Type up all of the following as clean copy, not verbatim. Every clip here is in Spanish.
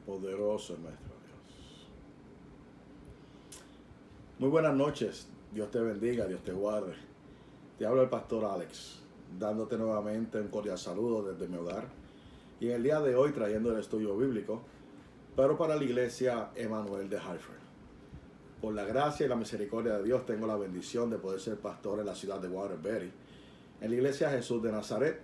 Poderoso es nuestro Dios. Muy buenas noches. Dios te bendiga, Dios te guarde. Te habla el pastor Alex, dándote nuevamente un cordial saludo desde mi hogar. Y en el día de hoy trayendo el estudio bíblico, pero para la iglesia Emanuel de Hartford. Por la gracia y la misericordia de Dios tengo la bendición de poder ser pastor en la ciudad de Waterbury, en la iglesia Jesús de Nazaret.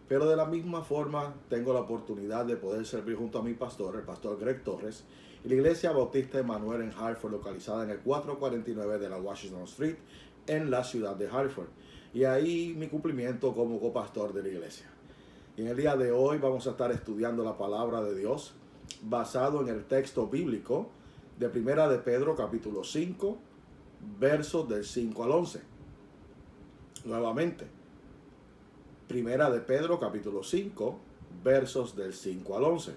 Pero de la misma forma tengo la oportunidad de poder servir junto a mi pastor, el pastor Greg Torres, y la iglesia Bautista Emanuel en Hartford, localizada en el 449 de la Washington Street, en la ciudad de Hartford. Y ahí mi cumplimiento como copastor de la iglesia. Y en el día de hoy vamos a estar estudiando la palabra de Dios basado en el texto bíblico de Primera de Pedro capítulo 5, versos del 5 al 11. Nuevamente, Primera de Pedro capítulo 5, versos del 5 al 11.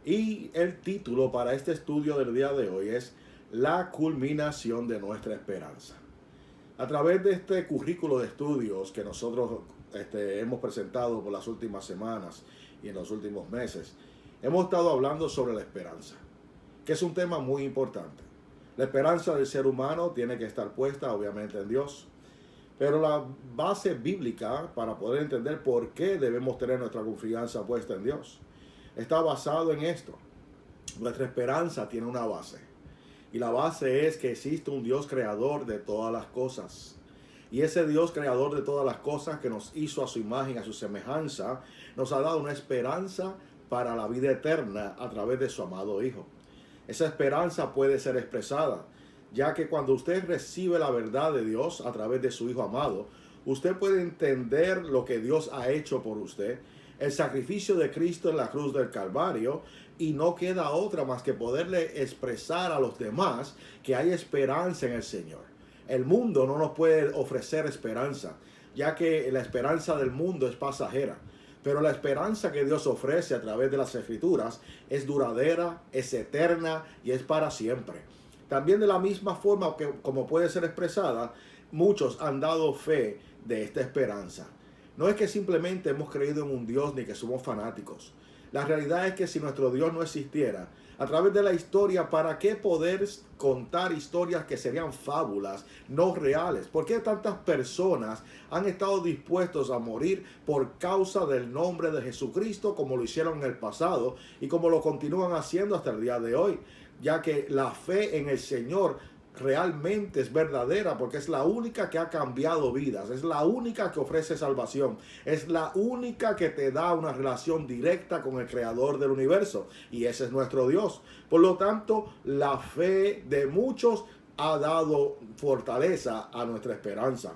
Y el título para este estudio del día de hoy es La culminación de nuestra esperanza. A través de este currículo de estudios que nosotros hemos presentado por las últimas semanas y en los últimos meses, hemos estado hablando sobre la esperanza, que es un tema muy importante. La esperanza del ser humano tiene que estar puesta obviamente en Dios. Pero la base bíblica para poder entender por qué debemos tener nuestra confianza puesta en Dios está basado en esto. Nuestra esperanza tiene una base. Y la base es que existe un Dios creador de todas las cosas. Y ese Dios creador de todas las cosas que nos hizo a su imagen, a su semejanza, nos ha dado una esperanza para la vida eterna a través de su amado Hijo. Esa esperanza puede ser expresada, ya que cuando usted recibe la verdad de Dios a través de su Hijo amado, usted puede entender lo que Dios ha hecho por usted, el sacrificio de Cristo en la cruz del Calvario, y no queda otra más que poderle expresar a los demás que hay esperanza en el Señor. El mundo no nos puede ofrecer esperanza, ya que la esperanza del mundo es pasajera. Pero la esperanza que Dios ofrece a través de las Escrituras es duradera, es eterna y es para siempre. También de la misma forma que como puede ser expresada, muchos han dado fe de esta esperanza. No es que simplemente hemos creído en un Dios ni que somos fanáticos. La realidad es que si nuestro Dios no existiera, a través de la historia, ¿para qué poder contar historias que serían fábulas, no reales? ¿Por qué tantas personas han estado dispuestos a morir por causa del nombre de Jesucristo como lo hicieron en el pasado y como lo continúan haciendo hasta el día de hoy? Ya que la fe en el Señor realmente es verdadera, porque es la única que ha cambiado vidas, es la única que ofrece salvación, es la única que te da una relación directa con el creador del universo, y ese es nuestro Dios. Por lo tanto, la fe de muchos ha dado fortaleza a nuestra esperanza,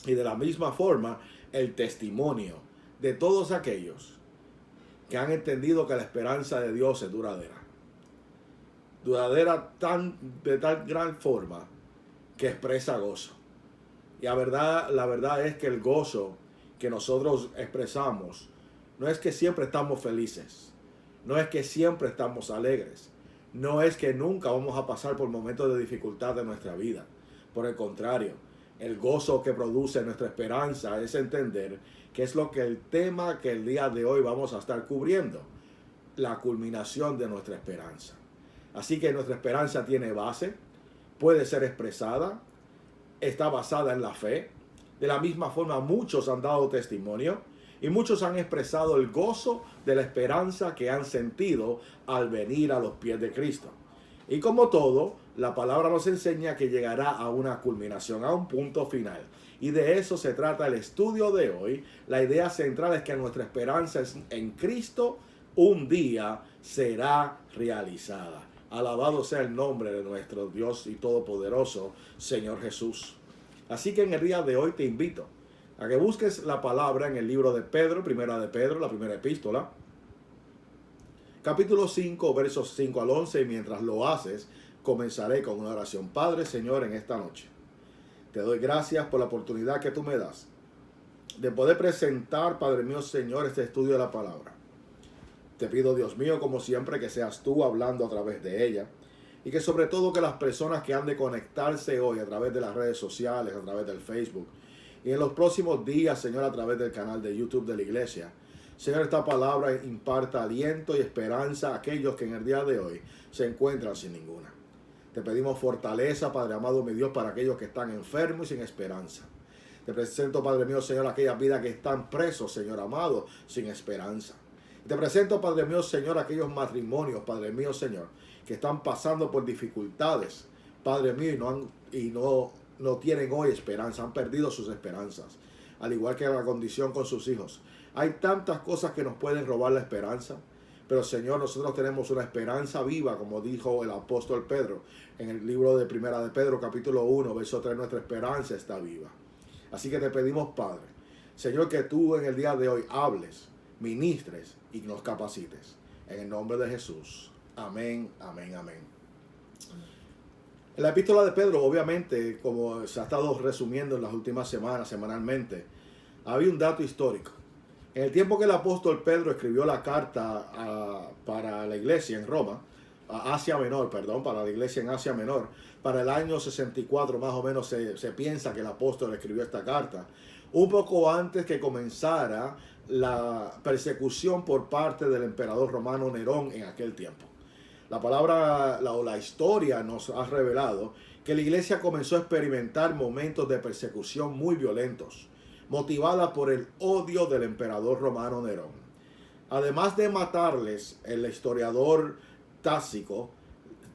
y de la misma forma el testimonio de todos aquellos que han entendido que la esperanza de Dios es duradera de tal gran forma que expresa gozo. Y la verdad es que el gozo que nosotros expresamos no es que siempre estamos felices, no es que siempre estamos alegres, no es que nunca vamos a pasar por momentos de dificultad de nuestra vida. Por el contrario, el gozo que produce nuestra esperanza es entender que es lo que el tema que el día de hoy vamos a estar cubriendo, la culminación de nuestra esperanza. Así que nuestra esperanza tiene base, puede ser expresada, está basada en la fe. De la misma forma, muchos han dado testimonio y muchos han expresado el gozo de la esperanza que han sentido al venir a los pies de Cristo. Y como todo, la palabra nos enseña que llegará a una culminación, a un punto final. Y de eso se trata el estudio de hoy. La idea central es que nuestra esperanza en Cristo un día será realizada. Alabado sea el nombre de nuestro Dios y Todopoderoso, Señor Jesús. Así que en el día de hoy te invito a que busques la palabra en el libro de Pedro, Primera de Pedro, la primera epístola, capítulo 5, versos 5 al 11, y mientras lo haces, comenzaré con una oración. Padre, Señor, en esta noche, te doy gracias por la oportunidad que tú me das de poder presentar, Padre mío, Señor, este estudio de la palabra. Te pido, Dios mío, como siempre, que seas tú hablando a través de ella y que sobre todo que las personas que han de conectarse hoy a través de las redes sociales, a través del Facebook y en los próximos días, Señor, a través del canal de YouTube de la iglesia, Señor, esta palabra imparta aliento y esperanza a aquellos que en el día de hoy se encuentran sin ninguna. Te pedimos fortaleza, Padre amado, mi Dios, para aquellos que están enfermos y sin esperanza. Te presento, Padre mío, Señor, aquellas vidas que están presos, Señor amado, sin esperanza. Te presento, Padre mío, Señor, aquellos matrimonios, Padre mío, Señor, que están pasando por dificultades, Padre mío, y no tienen hoy esperanza, han perdido sus esperanzas, al igual que la condición con sus hijos. Hay tantas cosas que nos pueden robar la esperanza, pero Señor, nosotros tenemos una esperanza viva, como dijo el apóstol Pedro, en el libro de Primera de Pedro, capítulo 1, verso 3, nuestra esperanza está viva. Así que te pedimos, Padre, Señor, que tú en el día de hoy hables, ministres y nos capacites. En el nombre de Jesús. Amén, amén, amén. En la epístola de Pedro, obviamente, como se ha estado resumiendo en las últimas semanas, semanalmente, había un dato histórico. En el tiempo que el apóstol Pedro escribió la carta para la iglesia en Roma, para la iglesia en Asia Menor, para el año 64 más o menos se piensa que el apóstol escribió esta carta, un poco antes que comenzara la persecución por parte del emperador romano Nerón en aquel tiempo. La palabra o la historia nos ha revelado que la iglesia comenzó a experimentar momentos de persecución muy violentos, motivada por el odio del emperador romano Nerón. Además de matarles, el historiador Tácito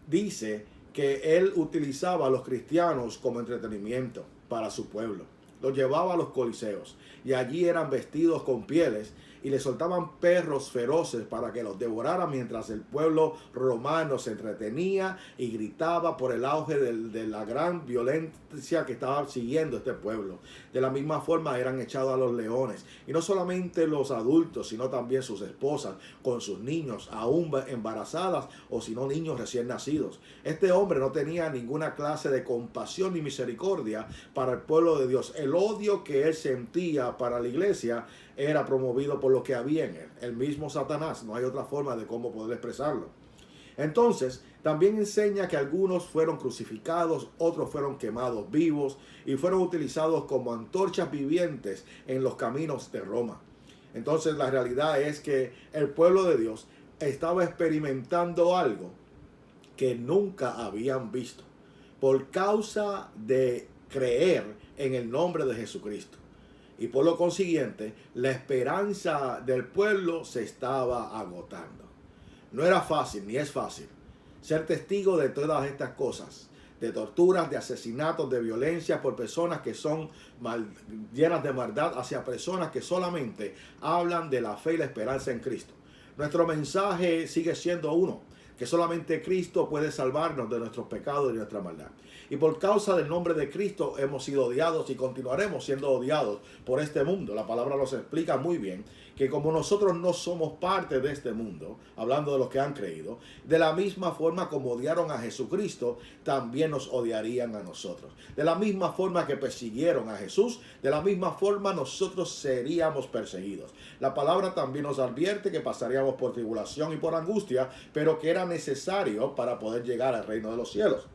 dice que él utilizaba a los cristianos como entretenimiento para su pueblo. Los llevaba a los coliseos y allí eran vestidos con pieles y le soltaban perros feroces para que los devoraran mientras el pueblo romano se entretenía y gritaba por el auge de la gran violencia que estaba siguiendo este pueblo. De la misma forma eran echados a los leones, y no solamente los adultos, sino también sus esposas con sus niños, aún embarazadas o si no niños recién nacidos. Este hombre no tenía ninguna clase de compasión ni misericordia para el pueblo de Dios. El odio que él sentía para la iglesia era promovido por lo que había en él, el mismo Satanás. No hay otra forma de cómo poder expresarlo. Entonces, también enseña que algunos fueron crucificados, otros fueron quemados vivos y fueron utilizados como antorchas vivientes en los caminos de Roma. Entonces, la realidad es que el pueblo de Dios estaba experimentando algo que nunca habían visto por causa de creer en el nombre de Jesucristo. Y por lo consiguiente, la esperanza del pueblo se estaba agotando. No era fácil, ni es fácil, ser testigo de todas estas cosas, de torturas, de asesinatos, de violencia por personas que son llenas de maldad hacia personas que solamente hablan de la fe y la esperanza en Cristo. Nuestro mensaje sigue siendo uno, que solamente Cristo puede salvarnos de nuestros pecados y de nuestra maldad. Y por causa del nombre de Cristo hemos sido odiados y continuaremos siendo odiados por este mundo. La palabra nos explica muy bien que como nosotros no somos parte de este mundo, hablando de los que han creído, de la misma forma como odiaron a Jesucristo, también nos odiarían a nosotros. De la misma forma que persiguieron a Jesús, de la misma forma nosotros seríamos perseguidos. La palabra también nos advierte que pasaríamos por tribulación y por angustia, pero que era necesario para poder llegar al reino de los cielos.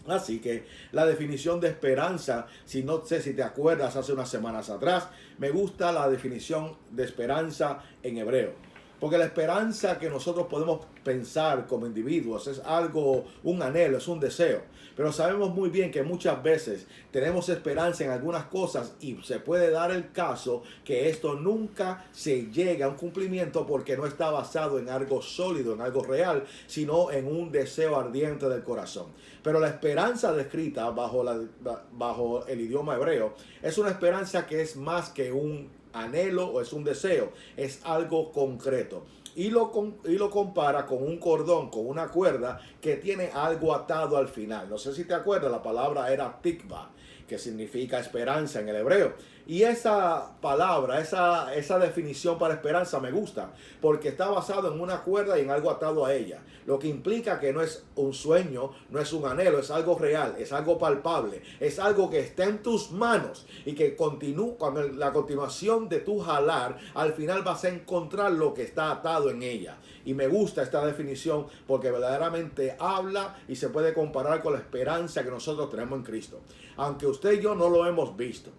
Así que la definición de esperanza, no sé si te acuerdas hace unas semanas atrás, me gusta la definición de esperanza en hebreo. Porque la esperanza que nosotros podemos pensar como individuos es algo, un anhelo, es un deseo. Pero sabemos muy bien que muchas veces tenemos esperanza en algunas cosas y se puede dar el caso que esto nunca se llegue a un cumplimiento porque no está basado en algo sólido, en algo real, sino en un deseo ardiente del corazón. Pero la esperanza descrita bajo el idioma hebreo es una esperanza que es más que un anhelo o es un deseo, es algo concreto. Y lo compara con un cordón, con una cuerda que tiene algo atado al final. No sé si te acuerdas, la palabra era tikva, que significa esperanza en el hebreo. Y esa palabra, esa definición para esperanza me gusta, porque está basado en una cuerda y en algo atado a ella. Lo que implica que no es un sueño, no es un anhelo, es algo real, es algo palpable, es algo que está en tus manos y que cuando la continuación de tu jalar, al final vas a encontrar lo que está atado en ella. Y me gusta esta definición porque verdaderamente habla y se puede comparar con la esperanza que nosotros tenemos en Cristo. Aunque usted y yo no lo hemos visto,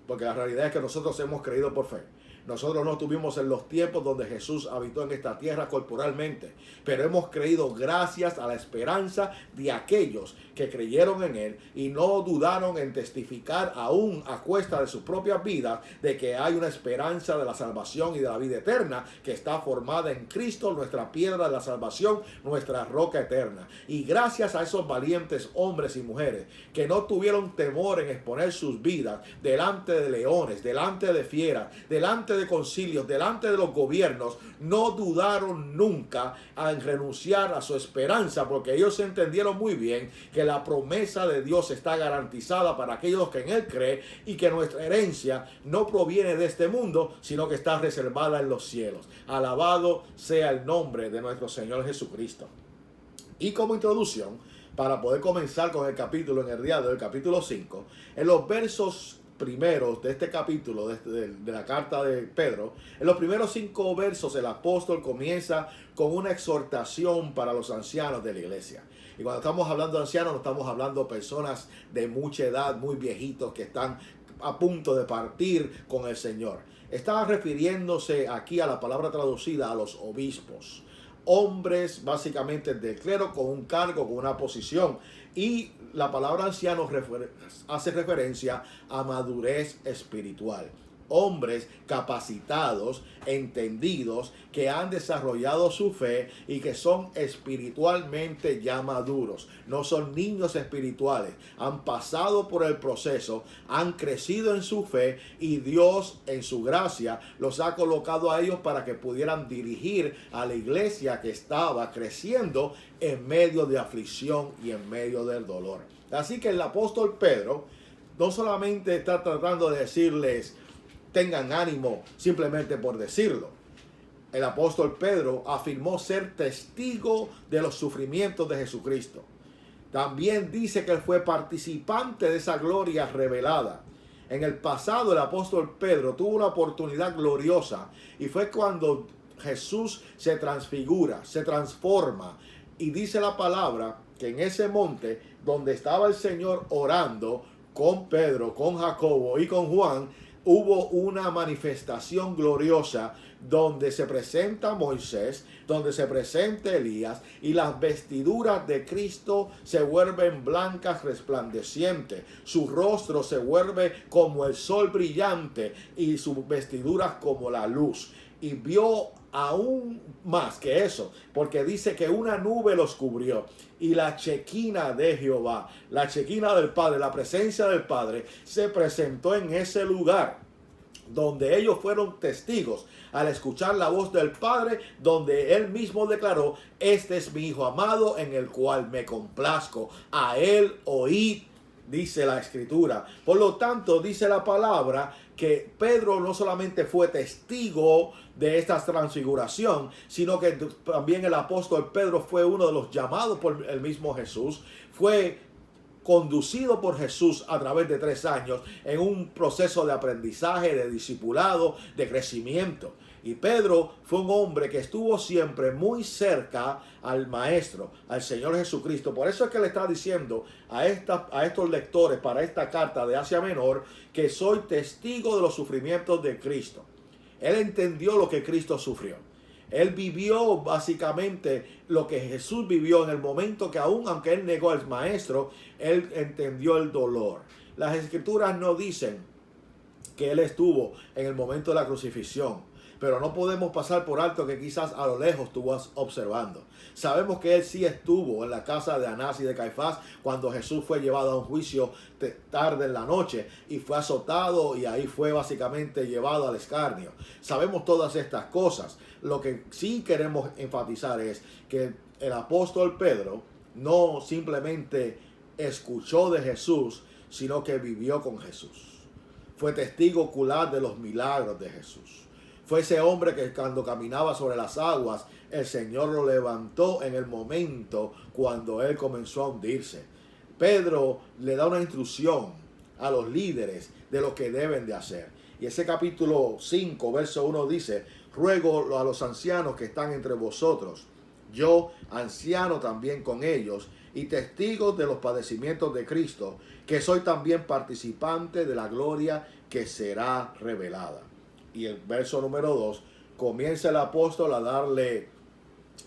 porque la realidad es que nosotros hemos creído por fe. Nosotros no estuvimos en los tiempos donde Jesús habitó en esta tierra corporalmente, pero hemos creído gracias a la esperanza de aquellos que creyeron en Él y no dudaron en testificar aún a cuesta de sus propias vidas de que hay una esperanza de la salvación y de la vida eterna que está formada en Cristo, nuestra piedra de la salvación, nuestra roca eterna. Y gracias a esos valientes hombres y mujeres que no tuvieron temor en exponer sus vidas delante de leones, delante de fieras, delante de concilios, delante de los gobiernos, no dudaron nunca en renunciar a su esperanza, porque ellos entendieron muy bien que la promesa de Dios está garantizada para aquellos que en Él creen y que nuestra herencia no proviene de este mundo, sino que está reservada en los cielos. Alabado sea el nombre de nuestro Señor Jesucristo. Y como introducción, para poder comenzar con el capítulo en el día de hoy, capítulo 5, en los versos primeros de este capítulo de la carta de Pedro, en los primeros 5 versos el apóstol comienza con una exhortación para los ancianos de la iglesia. Y cuando estamos hablando de ancianos, no estamos hablando de personas de mucha edad, muy viejitos que están a punto de partir con el Señor. Estaba refiriéndose aquí a la palabra traducida a los obispos, hombres básicamente del clero con un cargo, con una posición. Y la palabra anciano hace referencia a madurez espiritual. Hombres capacitados, entendidos, que han desarrollado su fe y que son espiritualmente ya maduros. No son niños espirituales. Han pasado por el proceso, han crecido en su fe y Dios en su gracia los ha colocado a ellos para que pudieran dirigir a la iglesia que estaba creciendo en medio de aflicción y en medio del dolor. Así que el apóstol Pedro no solamente está tratando de decirles tengan ánimo simplemente por decirlo. El apóstol Pedro afirmó ser testigo de los sufrimientos de Jesucristo. También dice que él fue participante de esa gloria revelada. En el pasado el apóstol Pedro tuvo una oportunidad gloriosa y fue cuando Jesús se transfigura, se transforma, y dice la palabra que en ese monte donde estaba el Señor orando con Pedro, con Jacobo y con Juan, hubo una manifestación gloriosa donde se presenta Moisés, donde se presenta Elías, y las vestiduras de Cristo se vuelven blancas resplandecientes. Su rostro se vuelve como el sol brillante y sus vestiduras como la luz. Y vio aún más que eso, porque dice que una nube los cubrió y la chequina de Jehová, la chequina del Padre, la presencia del Padre, se presentó en ese lugar donde ellos fueron testigos al escuchar la voz del Padre, donde Él mismo declaró: este es mi Hijo amado en el cual me complazco, a Él oíd, dice la Escritura. Por lo tanto, dice la palabra que Pedro no solamente fue testigo de esta transfiguración, sino que también el apóstol Pedro fue uno de los llamados por el mismo Jesús, fue conducido por Jesús a través de 3 años en un proceso de aprendizaje, de discipulado, de crecimiento. Y Pedro fue un hombre que estuvo siempre muy cerca al Maestro, al Señor Jesucristo. Por eso es que le está diciendo a estos lectores para esta carta de Asia Menor que soy testigo de los sufrimientos de Cristo. Él entendió lo que Cristo sufrió. Él vivió básicamente lo que Jesús vivió en el momento que aunque él negó al Maestro, él entendió el dolor. Las Escrituras no dicen que él estuvo en el momento de la crucifixión, pero no podemos pasar por alto que quizás a lo lejos estuvo observando. Sabemos que él sí estuvo en la casa de Anás y de Caifás cuando Jesús fue llevado a un juicio tarde en la noche y fue azotado, y ahí fue básicamente llevado al escarnio. Sabemos todas estas cosas. Lo que sí queremos enfatizar es que el apóstol Pedro no simplemente escuchó de Jesús, sino que vivió con Jesús. Fue testigo ocular de los milagros de Jesús. Fue ese hombre que cuando caminaba sobre las aguas, el Señor lo levantó en el momento cuando él comenzó a hundirse. Pedro le da una instrucción a los líderes de lo que deben de hacer. Y ese capítulo 5, verso 1 dice: ruego a los ancianos que están entre vosotros, yo, anciano también con ellos, y testigos de los padecimientos de Cristo, que soy también participante de la gloria que será revelada. y el verso número 2, comienza el apóstol a darle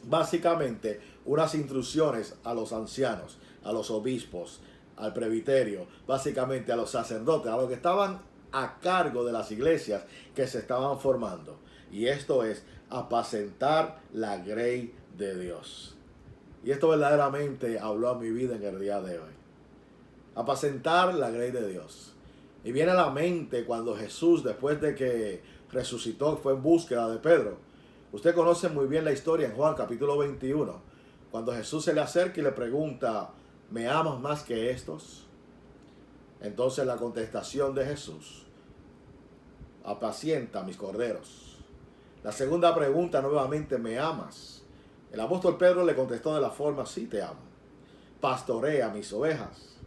básicamente unas instrucciones a los ancianos, a los obispos, al presbiterio, básicamente a los sacerdotes, a los que estaban a cargo de las iglesias que se estaban formando. Y esto es apacentar la grey de Dios. Y esto verdaderamente habló a mi vida en el día de hoy. Apacentar la grey de Dios. Y viene a la mente cuando Jesús, después de que resucitó, fue en búsqueda de Pedro. Usted conoce muy bien la historia en Juan capítulo 21, cuando Jesús se le acerca y le pregunta, ¿me amas más que estos? Entonces la contestación de Jesús, apacienta mis corderos. La segunda pregunta nuevamente, ¿me amas? El apóstol Pedro le contestó de la forma, sí te amo. Pastorea mis ovejas.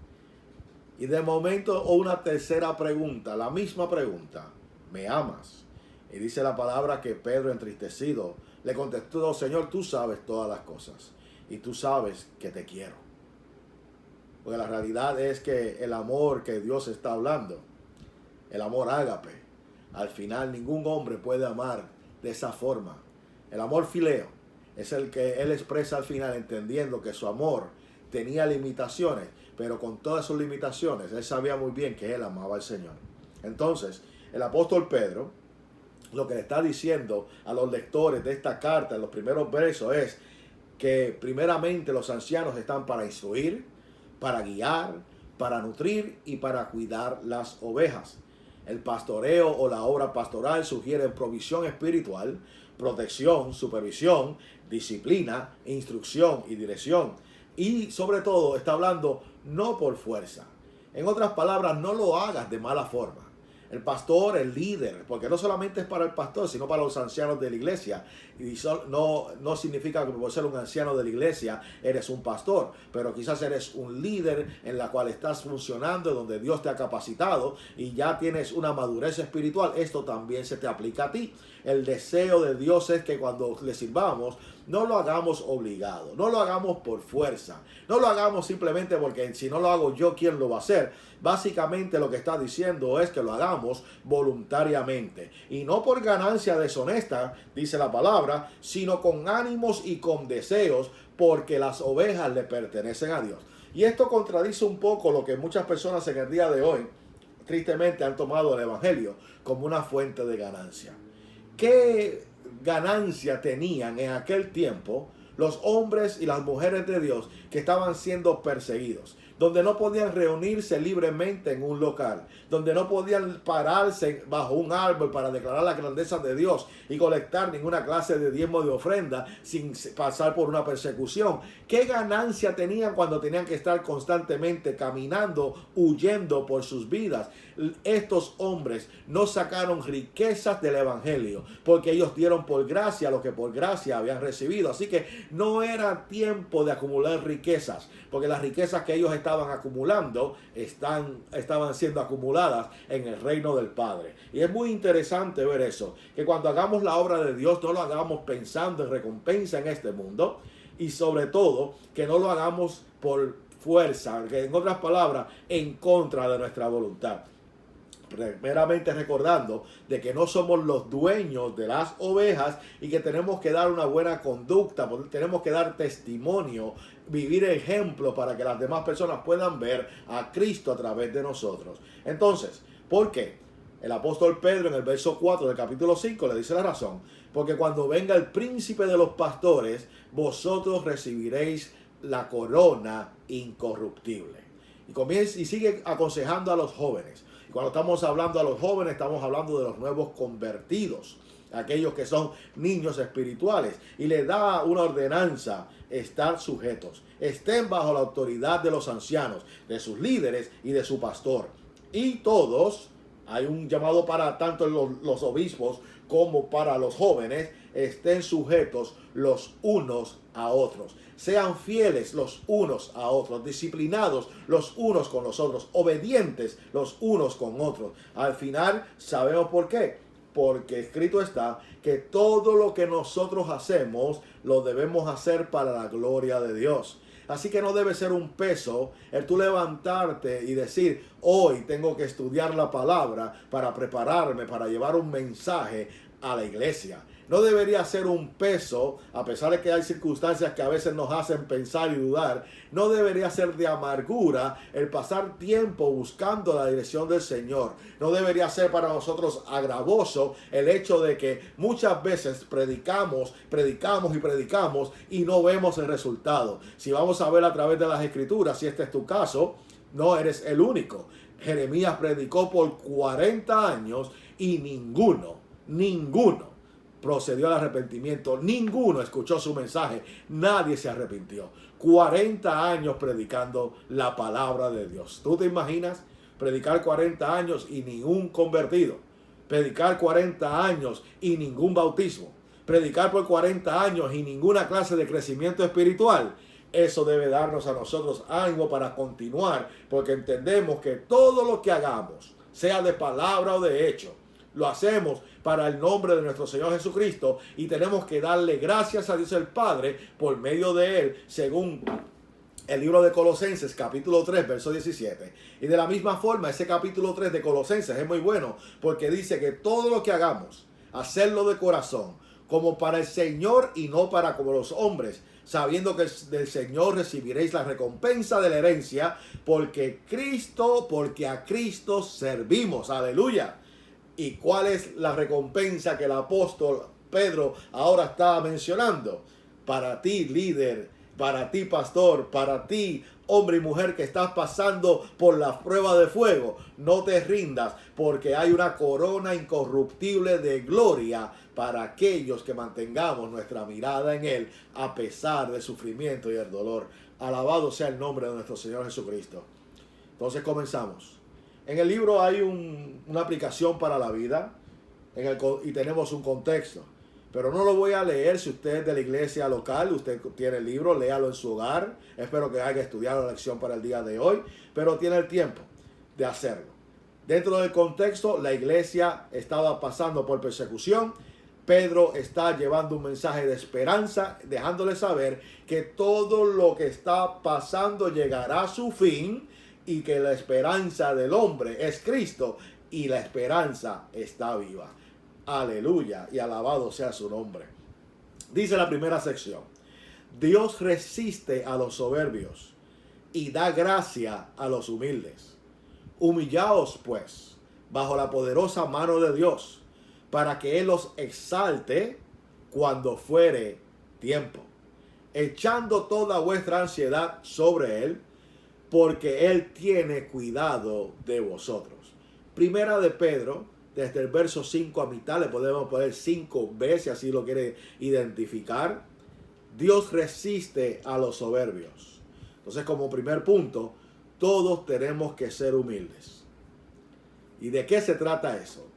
Y de momento una tercera pregunta, la misma pregunta, ¿me amas? Y dice la palabra que Pedro, entristecido, le contestó, Señor, tú sabes todas las cosas y tú sabes que te quiero. Porque la realidad es que el amor que Dios está hablando, el amor ágape, al final ningún hombre puede amar de esa forma. El amor fileo es el que él expresa al final, entendiendo que su amor tenía limitaciones, pero con todas sus limitaciones él sabía muy bien que él amaba al Señor. Entonces el apóstol Pedro lo que le está diciendo a los lectores de esta carta en los primeros versos es que primeramente los ancianos están para instruir, para guiar, para nutrir y para cuidar las ovejas. El pastoreo o la obra pastoral sugiere provisión espiritual, protección, supervisión, disciplina, instrucción y dirección. Y sobre todo está hablando no por fuerza. En otras palabras, no lo hagas de mala forma. El pastor, el líder, porque no solamente es para el pastor, sino para los ancianos de la iglesia. Y no significa que por ser un anciano de la iglesia eres un pastor, pero quizás eres un líder en la cual estás funcionando, donde Dios te ha capacitado y ya tienes una madurez espiritual. Esto también se te aplica a ti. El deseo de Dios es que cuando le sirvamos, no lo hagamos obligado, no lo hagamos por fuerza, no lo hagamos simplemente porque si no lo hago yo, ¿quién lo va a hacer? Básicamente lo que está diciendo es que lo hagamos voluntariamente y no por ganancia deshonesta, dice la palabra, sino con ánimos y con deseos, porque las ovejas le pertenecen a Dios. Y esto contradice un poco lo que muchas personas en el día de hoy tristemente han tomado el evangelio como una fuente de ganancia. ¿Qué ganancia tenían en aquel tiempo los hombres y las mujeres de Dios que estaban siendo perseguidos? Donde no podían reunirse libremente en un local, donde no podían pararse bajo un árbol para declarar la grandeza de Dios y colectar ninguna clase de diezmo de ofrenda sin pasar por una persecución. ¿Qué ganancia tenían cuando tenían que estar constantemente caminando, huyendo por sus vidas? Estos hombres no sacaron riquezas del evangelio, porque ellos dieron por gracia lo que por gracia habían recibido. Así que no era tiempo de acumular riquezas, porque las riquezas que ellos estaban acumulando estaban siendo acumuladas en el reino del Padre. Y es muy interesante ver eso, que cuando hagamos la obra de Dios no lo hagamos pensando en recompensa en este mundo, y sobre todo que no lo hagamos por fuerza, que en otras palabras, en contra de nuestra voluntad. Primeramente recordando de que no somos los dueños de las ovejas y que tenemos que dar una buena conducta, tenemos que dar testimonio, vivir ejemplo para que las demás personas puedan ver a Cristo a través de nosotros. Entonces, ¿por qué? El apóstol Pedro en el verso 4 del capítulo 5 le dice la razón. Porque cuando venga el príncipe de los pastores, vosotros recibiréis la corona incorruptible. Y sigue aconsejando a los jóvenes. Cuando estamos hablando a los jóvenes, estamos hablando de los nuevos convertidos, aquellos que son niños espirituales, y le da una ordenanza: estar sujetos, estén bajo la autoridad de los ancianos, de sus líderes y de su pastor. Y todos, hay un llamado para tanto los obispos como para los jóvenes, estén sujetos los unos a otros. Sean fieles los unos a otros, disciplinados los unos con los otros, obedientes los unos con otros. Al final, ¿sabemos por qué? Porque escrito está que todo lo que nosotros hacemos lo debemos hacer para la gloria de Dios. Así que no debe ser un peso el tú levantarte y decir, hoy tengo que estudiar la palabra para prepararme, para llevar un mensaje a la iglesia. No debería ser un peso, a pesar de que hay circunstancias que a veces nos hacen pensar y dudar, no debería ser de amargura el pasar tiempo buscando la dirección del Señor. No debería ser para nosotros agravoso el hecho de que muchas veces predicamos y no vemos el resultado. Si vamos a ver a través de las Escrituras, si este es tu caso, no eres el único. Jeremías predicó por 40 años y ninguno procedió al arrepentimiento. Ninguno escuchó su mensaje. Nadie se arrepintió. 40 años predicando la palabra de Dios. ¿Tú te imaginas predicar 40 años y ningún convertido? Predicar 40 años y ningún bautismo. Predicar por 40 años y ninguna clase de crecimiento espiritual. Eso debe darnos a nosotros ánimo para continuar, porque entendemos que todo lo que hagamos, sea de palabra o de hecho, lo hacemos para el nombre de nuestro Señor Jesucristo y tenemos que darle gracias a Dios el Padre por medio de Él, según el libro de Colosenses, capítulo 3, verso 17. Y de la misma forma, ese capítulo 3 de Colosenses es muy bueno porque dice que todo lo que hagamos, hacerlo de corazón, como para el Señor y no para como los hombres, sabiendo que del Señor recibiréis la recompensa de la herencia, porque a Cristo servimos. Aleluya. ¿Y cuál es la recompensa que el apóstol Pedro ahora está mencionando? Para ti, líder, para ti, pastor, para ti, hombre y mujer que estás pasando por la prueba de fuego, no te rindas, porque hay una corona incorruptible de gloria para aquellos que mantengamos nuestra mirada en Él a pesar del sufrimiento y el dolor. Alabado sea el nombre de nuestro Señor Jesucristo. Entonces comenzamos. En el libro hay una aplicación para la vida y tenemos un contexto. Pero no lo voy a leer si usted es de la iglesia local, usted tiene el libro, léalo en su hogar. Espero que haya estudiado la lección para el día de hoy, pero tiene el tiempo de hacerlo. Dentro del contexto, la iglesia estaba pasando por persecución. Pedro está llevando un mensaje de esperanza, dejándole saber que todo lo que está pasando llegará a su fin y que la esperanza del hombre es Cristo y la esperanza está viva. Aleluya y alabado sea su nombre. Dice la primera sección: Dios resiste a los soberbios y da gracia a los humildes. Humillaos pues bajo la poderosa mano de Dios, para que Él los exalte cuando fuere tiempo, echando toda vuestra ansiedad sobre Él, porque Él tiene cuidado de vosotros. Primera de Pedro, desde el verso 5 a mitad, le podemos poner 5b si así lo quiere identificar. Dios resiste a los soberbios. Entonces, como primer punto, todos tenemos que ser humildes. ¿Y de qué se trata eso?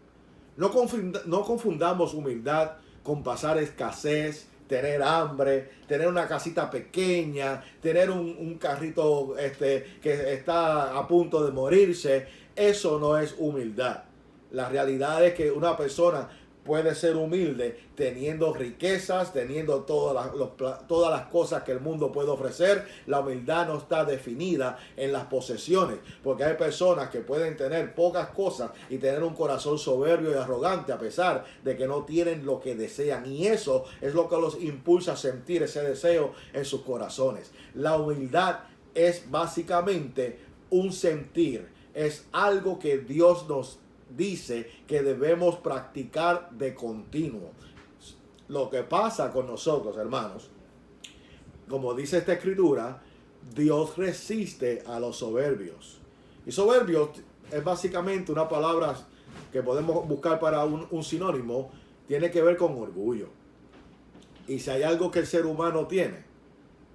No confundamos humildad con pasar escasez, tener hambre, tener una casita pequeña, tener un carrito que está a punto de morirse. Eso no es humildad. La realidad es que una persona puede ser humilde teniendo riquezas, teniendo todas las cosas que el mundo puede ofrecer. La humildad no está definida en las posesiones, porque hay personas que pueden tener pocas cosas y tener un corazón soberbio y arrogante a pesar de que no tienen lo que desean, y eso es lo que los impulsa a sentir ese deseo en sus corazones. La humildad es básicamente un sentir, es algo que Dios nos dice que debemos practicar de continuo. Lo que pasa con nosotros, hermanos, como dice esta escritura, Dios resiste a los soberbios. Y soberbios es básicamente una palabra que podemos buscar para un sinónimo. Tiene que ver con orgullo. Y si hay algo que el ser humano tiene,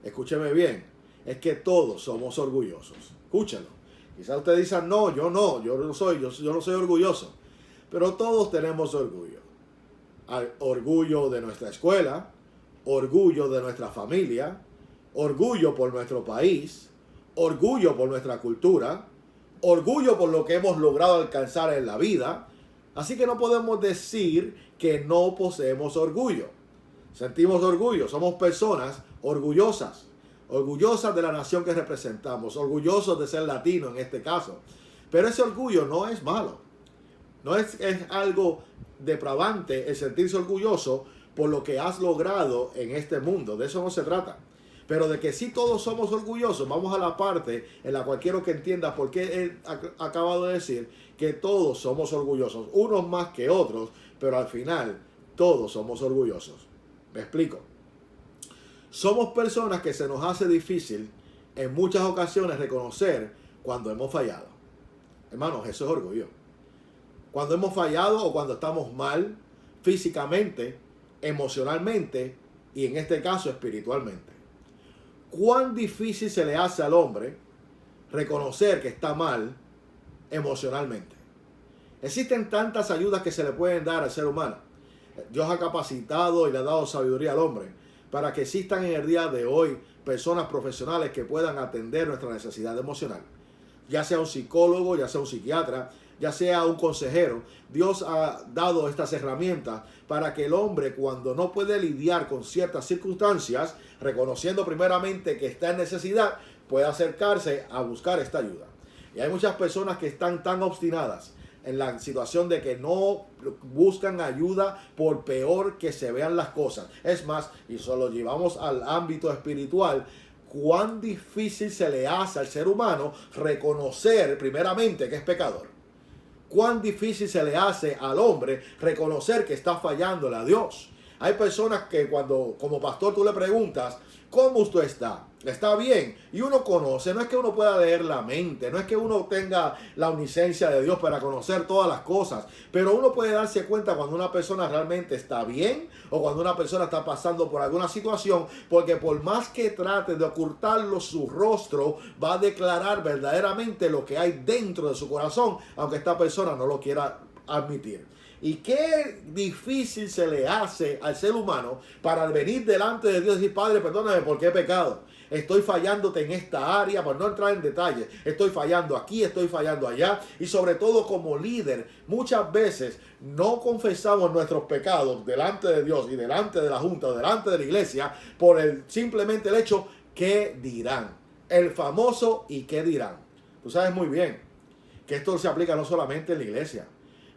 escúcheme bien, es que todos somos orgullosos. Escúchenlo. Quizás usted dice, no, yo no soy orgulloso. Pero todos tenemos orgullo. Orgullo de nuestra escuela, orgullo de nuestra familia, orgullo por nuestro país, orgullo por nuestra cultura, orgullo por lo que hemos logrado alcanzar en la vida. Así que no podemos decir que no poseemos orgullo. Sentimos orgullo, somos personas orgullosas. orgullosas de la nación que representamos, orgullosos de ser latinos en este caso. Pero ese orgullo no es malo. No es algo depravante el sentirse orgulloso por lo que has logrado en este mundo. De eso no se trata. Pero de que sí todos somos orgullosos, vamos a la parte en la cual quiero que entiendas por qué he acabado de decir que todos somos orgullosos. Unos más que otros, pero al final todos somos orgullosos. Me explico. Somos personas que se nos hace difícil en muchas ocasiones reconocer cuando hemos fallado. Hermanos, eso es orgullo. Cuando hemos fallado o cuando estamos mal físicamente, emocionalmente y en este caso espiritualmente. ¿Cuán difícil se le hace al hombre reconocer que está mal emocionalmente? Existen tantas ayudas que se le pueden dar al ser humano. Dios ha capacitado y le ha dado sabiduría al hombre para que existan en el día de hoy personas profesionales que puedan atender nuestra necesidad emocional. Ya sea un psicólogo, ya sea un psiquiatra, ya sea un consejero. Dios ha dado estas herramientas para que el hombre, cuando no puede lidiar con ciertas circunstancias, reconociendo primeramente que está en necesidad, pueda acercarse a buscar esta ayuda. Y hay muchas personas que están tan obstinadas en la situación de que no buscan ayuda por peor que se vean las cosas. Es más, y solo llevamos al ámbito espiritual, cuán difícil se le hace al ser humano reconocer primeramente que es pecador. Cuán difícil se le hace al hombre reconocer que está fallándole a Dios. Hay personas que cuando como pastor tú le preguntas, ¿cómo usted está? ¿Está bien? Y uno conoce, no es que uno pueda leer la mente, no es que uno tenga la omnisciencia de Dios para conocer todas las cosas, pero uno puede darse cuenta cuando una persona realmente está bien o cuando una persona está pasando por alguna situación, porque por más que trate de ocultarlo, su rostro va a declarar verdaderamente lo que hay dentro de su corazón, aunque esta persona no lo quiera admitir. Y qué difícil se le hace al ser humano para venir delante de Dios y decir, Padre, perdóname porque he pecado. Estoy fallándote en esta área, por no entrar en detalles. Estoy fallando aquí, estoy fallando allá. Y sobre todo como líder, muchas veces no confesamos nuestros pecados delante de Dios y delante de la junta, delante de la iglesia, por simplemente el hecho, ¿qué dirán? El famoso ¿y qué dirán? Tú sabes muy bien que esto se aplica no solamente en la iglesia.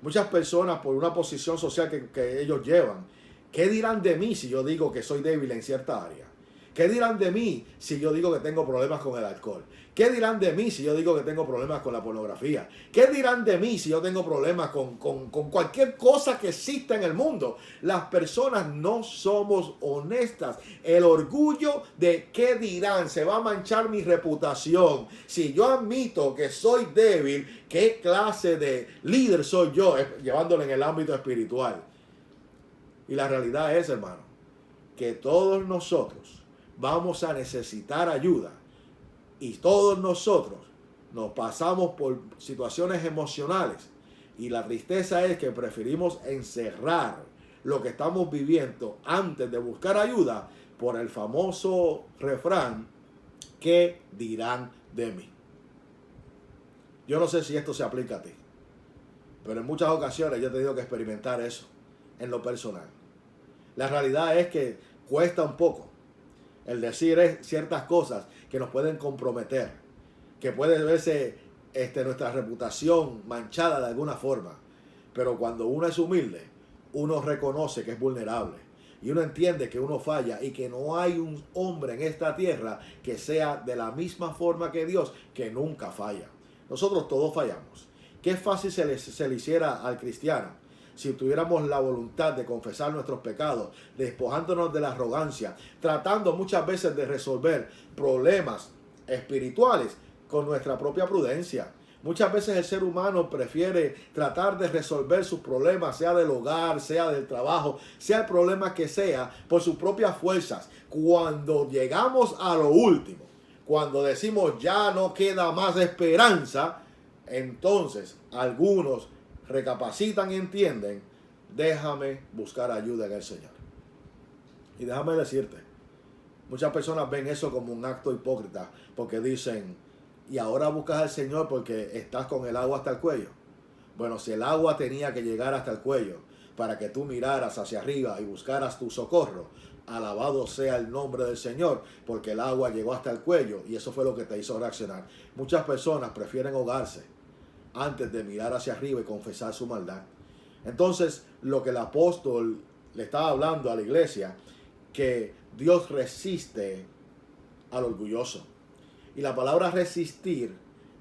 Muchas personas por una posición social que ellos llevan, ¿qué dirán de mí si yo digo que soy débil en cierta área? ¿Qué dirán de mí si yo digo que tengo problemas con el alcohol? ¿Qué dirán de mí si yo digo que tengo problemas con la pornografía? ¿Qué dirán de mí si yo tengo problemas con cualquier cosa que exista en el mundo? Las personas no somos honestas. El orgullo de qué dirán se va a manchar mi reputación. Si yo admito que soy débil, ¿qué clase de líder soy yo? Llevándolo en el ámbito espiritual. Y la realidad es, hermano, que todos nosotros vamos a necesitar ayuda y todos nosotros nos pasamos por situaciones emocionales y la tristeza es que preferimos encerrar lo que estamos viviendo antes de buscar ayuda por el famoso refrán, ¿qué dirán de mí? Yo no sé si esto se aplica a ti, pero en muchas ocasiones yo he tenido que experimentar eso en lo personal. La realidad es que cuesta un poco el decir ciertas cosas que nos pueden comprometer, que puede verse nuestra reputación manchada de alguna forma. Pero cuando uno es humilde, uno reconoce que es vulnerable y uno entiende que uno falla y que no hay un hombre en esta tierra que sea de la misma forma que Dios, que nunca falla. Nosotros todos fallamos. Qué fácil se le hiciera al cristiano si tuviéramos la voluntad de confesar nuestros pecados, despojándonos de la arrogancia, tratando muchas veces de resolver problemas espirituales con nuestra propia prudencia. Muchas veces el ser humano prefiere tratar de resolver sus problemas, sea del hogar, sea del trabajo, sea el problema que sea, por sus propias fuerzas. Cuando llegamos a lo último, cuando decimos ya no queda más esperanza, entonces algunos recapacitan y entienden, déjame buscar ayuda en el Señor. Y déjame decirte, muchas personas ven eso como un acto hipócrita, porque dicen, y ahora buscas al Señor porque estás con el agua hasta el cuello. Bueno, si el agua tenía que llegar hasta el cuello para que tú miraras hacia arriba y buscaras tu socorro, Alabado sea el nombre del Señor, porque el agua llegó hasta el cuello y eso fue lo que te hizo reaccionar. Muchas personas prefieren ahogarse antes de mirar hacia arriba y confesar su maldad. Entonces, lo que el apóstol le estaba hablando a la iglesia, que Dios resiste al orgulloso. Y la palabra resistir,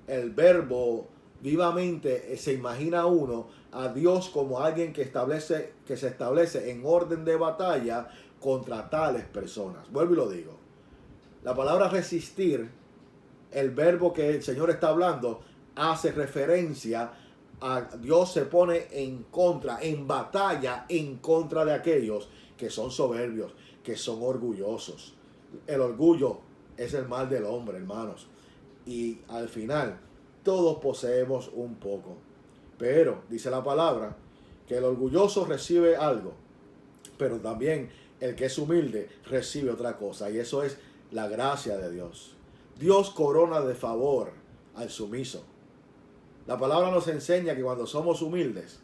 el verbo vivamente, se imagina uno a Dios como alguien que se establece en orden de batalla contra tales personas. Vuelvo y lo digo. La palabra resistir, el verbo que el Señor está hablando, hace referencia a Dios se pone en contra, en batalla, en contra de aquellos que son soberbios, que son orgullosos. El orgullo es el mal del hombre, hermanos. Y al final, todos poseemos un poco. Pero, dice la palabra, que el orgulloso recibe algo, pero también el que es humilde recibe otra cosa. Y eso es la gracia de Dios. Dios corona de favor al sumiso. La palabra nos enseña que cuando somos humildes,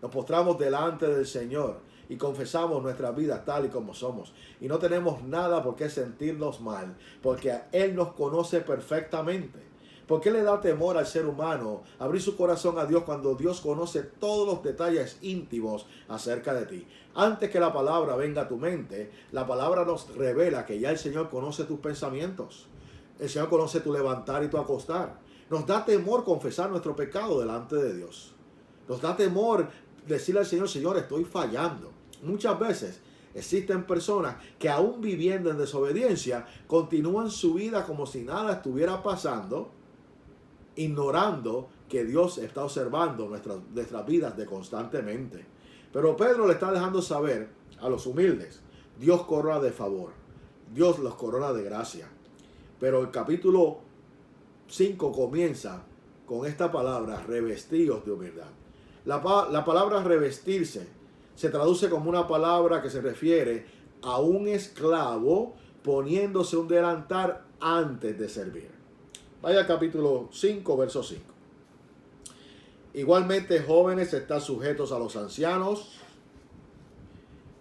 nos postramos delante del Señor y confesamos nuestras vidas tal y como somos. Y no tenemos nada por qué sentirnos mal, porque Él nos conoce perfectamente. ¿Por qué le da temor al ser humano abrir su corazón a Dios cuando Dios conoce todos los detalles íntimos acerca de ti? Antes que la palabra venga a tu mente, la palabra nos revela que ya el Señor conoce tus pensamientos. El Señor conoce tu levantar y tu acostar. Nos da temor confesar nuestro pecado delante de Dios. Nos da temor decirle al Señor, Señor, estoy fallando. Muchas veces existen personas que aún viviendo en desobediencia, continúan su vida como si nada estuviera pasando, ignorando que Dios está observando nuestras vidas de constantemente. Pero Pedro le está dejando saber a los humildes, Dios corona de favor, Dios los corona de gracia. Pero el capítulo 5 comienza con esta palabra, revestidos de humildad. La palabra revestirse se traduce como una palabra que se refiere a un esclavo poniéndose un delantal antes de servir. Vaya capítulo 5, verso 5. Igualmente, jóvenes, están sujetos a los ancianos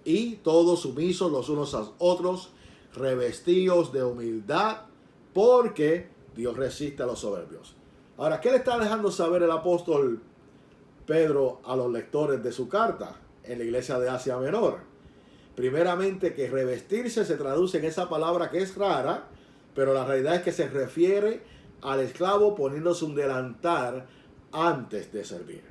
y todos sumisos los unos a otros, revestidos de humildad, porque Dios resiste a los soberbios. Ahora, ¿qué le está dejando saber el apóstol Pedro a los lectores de su carta en la iglesia de Asia Menor? Primeramente, que revestirse se traduce en esa palabra que es rara, pero la realidad es que se refiere al esclavo poniéndose un delantal antes de servir.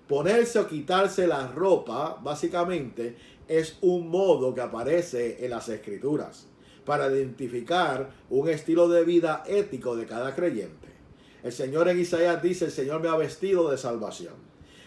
Ponerse o quitarse la ropa, básicamente, es un modo que aparece en las Escrituras para identificar un estilo de vida ético de cada creyente. El Señor en Isaías dice, el Señor me ha vestido de salvación.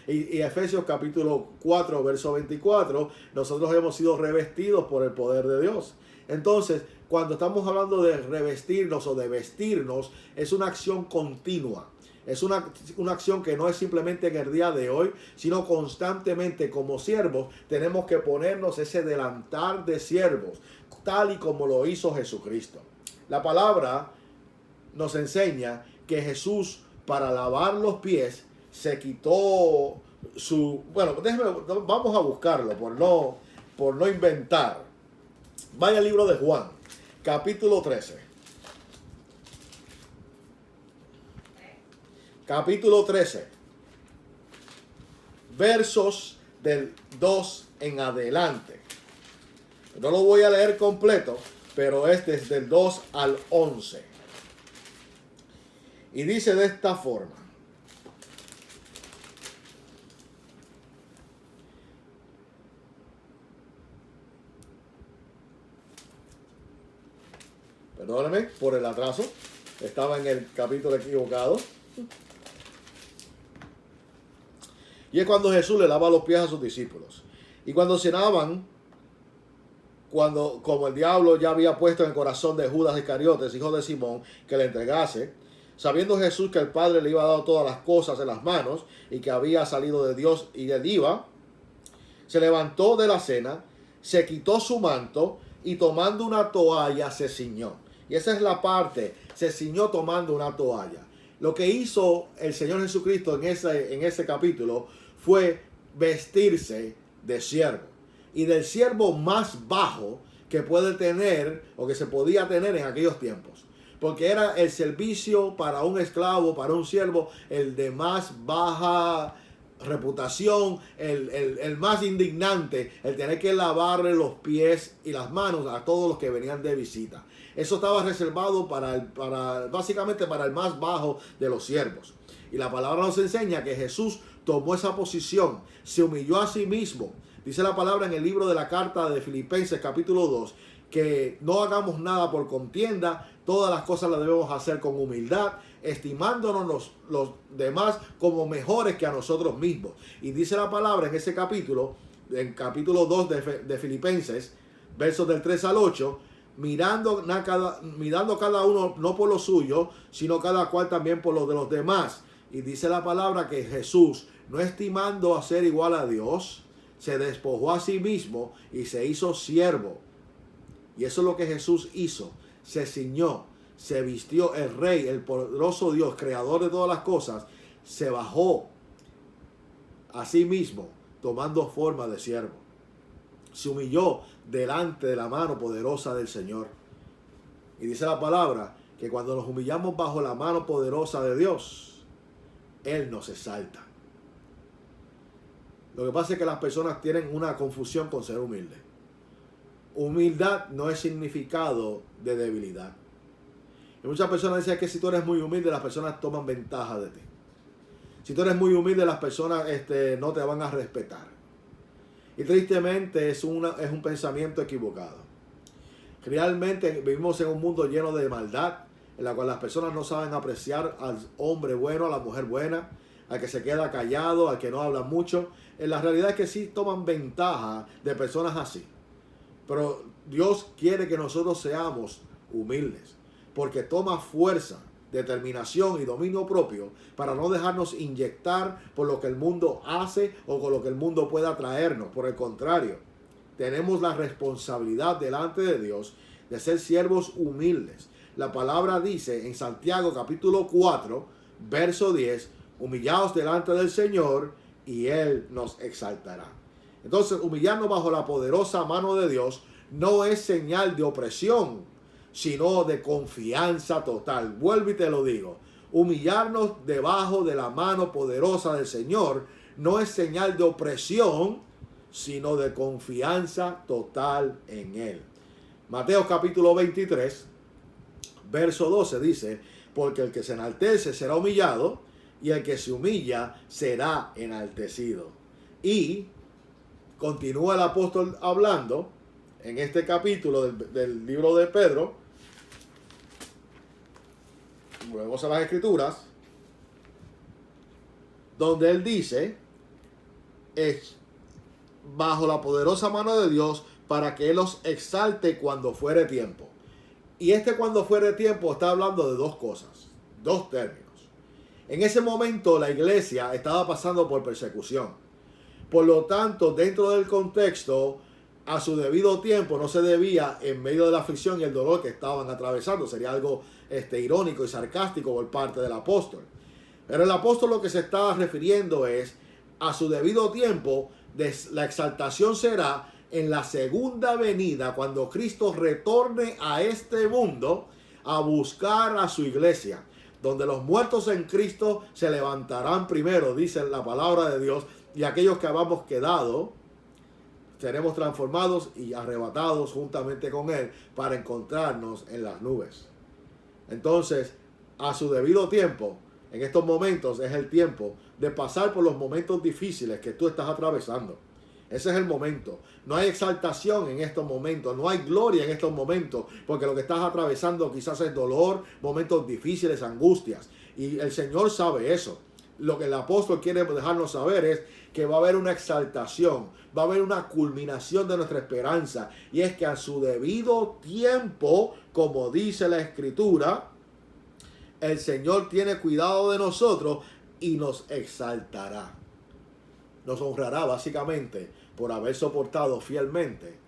Y Efesios capítulo 4, verso 24, nosotros hemos sido revestidos por el poder de Dios. Entonces, cuando estamos hablando de revestirnos o de vestirnos, es una acción continua. Es una acción que no es simplemente en el día de hoy, sino constantemente como siervos tenemos que ponernos ese delantal de siervos, tal y como lo hizo Jesucristo. La palabra nos enseña que Jesús, para lavar los pies, se quitó su... Bueno, vamos a buscarlo por no inventar. Vaya al libro de Juan, capítulo 13. Capítulo 13, versos del 2 en adelante. No lo voy a leer completo, pero es desde el 2 al 11. Y dice de esta forma. Perdónenme por el atraso. Estaba en el capítulo equivocado. Y es cuando Jesús le lava los pies a sus discípulos. Y cuando cenaban, como el diablo ya había puesto en el corazón de Judas Iscariotes, hijo de Simón, que le entregase, sabiendo Jesús que el Padre le iba a dar todas las cosas en las manos y que había salido de Dios y él iba, se levantó de la cena, se quitó su manto y tomando una toalla se ciñó. Y esa es la parte, se ciñó tomando una toalla. Lo que hizo el Señor Jesucristo en ese capítulo fue vestirse de siervo. Y del siervo más bajo que puede tener o que se podía tener en aquellos tiempos. Porque era el servicio para un esclavo, para un siervo, el de más baja reputación, el más indignante, el tener que lavarle los pies y las manos a todos los que venían de visita. Eso estaba reservado básicamente para el más bajo de los siervos. Y la palabra nos enseña que Jesús tomó esa posición, se humilló a sí mismo. Dice la palabra en el libro de la carta de Filipenses capítulo 2, que no hagamos nada por contienda, todas las cosas las debemos hacer con humildad, estimándonos los demás como mejores que a nosotros mismos. Y dice la palabra en ese capítulo, en capítulo 2 de Filipenses, versos del 3 al 8, mirando cada uno no por lo suyo, sino cada cual también por lo de los demás. Y dice la palabra que Jesús, no estimando a ser igual a Dios, se despojó a sí mismo y se hizo siervo. Y eso es lo que Jesús hizo. Se ciñó, se vistió el Rey, el poderoso Dios, creador de todas las cosas, se bajó a sí mismo, tomando forma de siervo. Se humilló delante de la mano poderosa del Señor. Y dice la palabra que cuando nos humillamos bajo la mano poderosa de Dios, Él nos exalta. Lo que pasa es que las personas tienen una confusión con ser humilde. Humildad no es significado de debilidad. Y muchas personas dicen que si tú eres muy humilde, las personas toman ventaja de ti. Si tú eres muy humilde, las personas no te van a respetar. Y tristemente es un pensamiento equivocado. Realmente vivimos en un mundo lleno de maldad, en la cual las personas no saben apreciar al hombre bueno, a la mujer buena, al que se queda callado, al que no habla mucho. En la realidad es que sí toman ventaja de personas así. Pero Dios quiere que nosotros seamos humildes, porque toma fuerza, determinación y dominio propio para no dejarnos inyectar por lo que el mundo hace o con lo que el mundo pueda traernos. Por el contrario, tenemos la responsabilidad delante de Dios de ser siervos humildes. La palabra dice en Santiago capítulo 4, verso 10, humillaos delante del Señor y Él nos exaltará. Entonces, humillarnos bajo la poderosa mano de Dios no es señal de opresión, sino de confianza total. Vuelvo y te lo digo. Humillarnos debajo de la mano poderosa del Señor no es señal de opresión, sino de confianza total en Él. Mateo capítulo 23, verso 12 dice, porque el que se enaltece será humillado, y el que se humilla será enaltecido. Y continúa el apóstol hablando en este capítulo del libro de Pedro. Volvemos a las Escrituras, donde él dice, es bajo la poderosa mano de Dios para que Él los exalte cuando fuere tiempo. Y cuando fuere tiempo está hablando de dos cosas, dos términos. En ese momento la iglesia estaba pasando por persecución. Por lo tanto, dentro del contexto, a su debido tiempo no se debía, en medio de la aflicción y el dolor que estaban atravesando. Sería algo irónico y sarcástico por parte del apóstol. Pero el apóstol lo que se estaba refiriendo es, a su debido tiempo, la exaltación será en la segunda venida, cuando Cristo retorne a este mundo a buscar a su iglesia, donde los muertos en Cristo se levantarán primero, dice la palabra de Dios, y aquellos que habamos quedado seremos transformados y arrebatados juntamente con Él para encontrarnos en las nubes. Entonces, a su debido tiempo, en estos momentos es el tiempo de pasar por los momentos difíciles que tú estás atravesando. Ese es el momento. No hay exaltación en estos momentos, no hay gloria en estos momentos, porque lo que estás atravesando quizás es dolor, momentos difíciles, angustias. Y el Señor sabe eso. Lo que el apóstol quiere dejarnos saber es que va a haber una exaltación, va a haber una culminación de nuestra esperanza. Y es que a su debido tiempo, como dice la Escritura, el Señor tiene cuidado de nosotros y nos exaltará. Nos honrará básicamente por haber soportado fielmente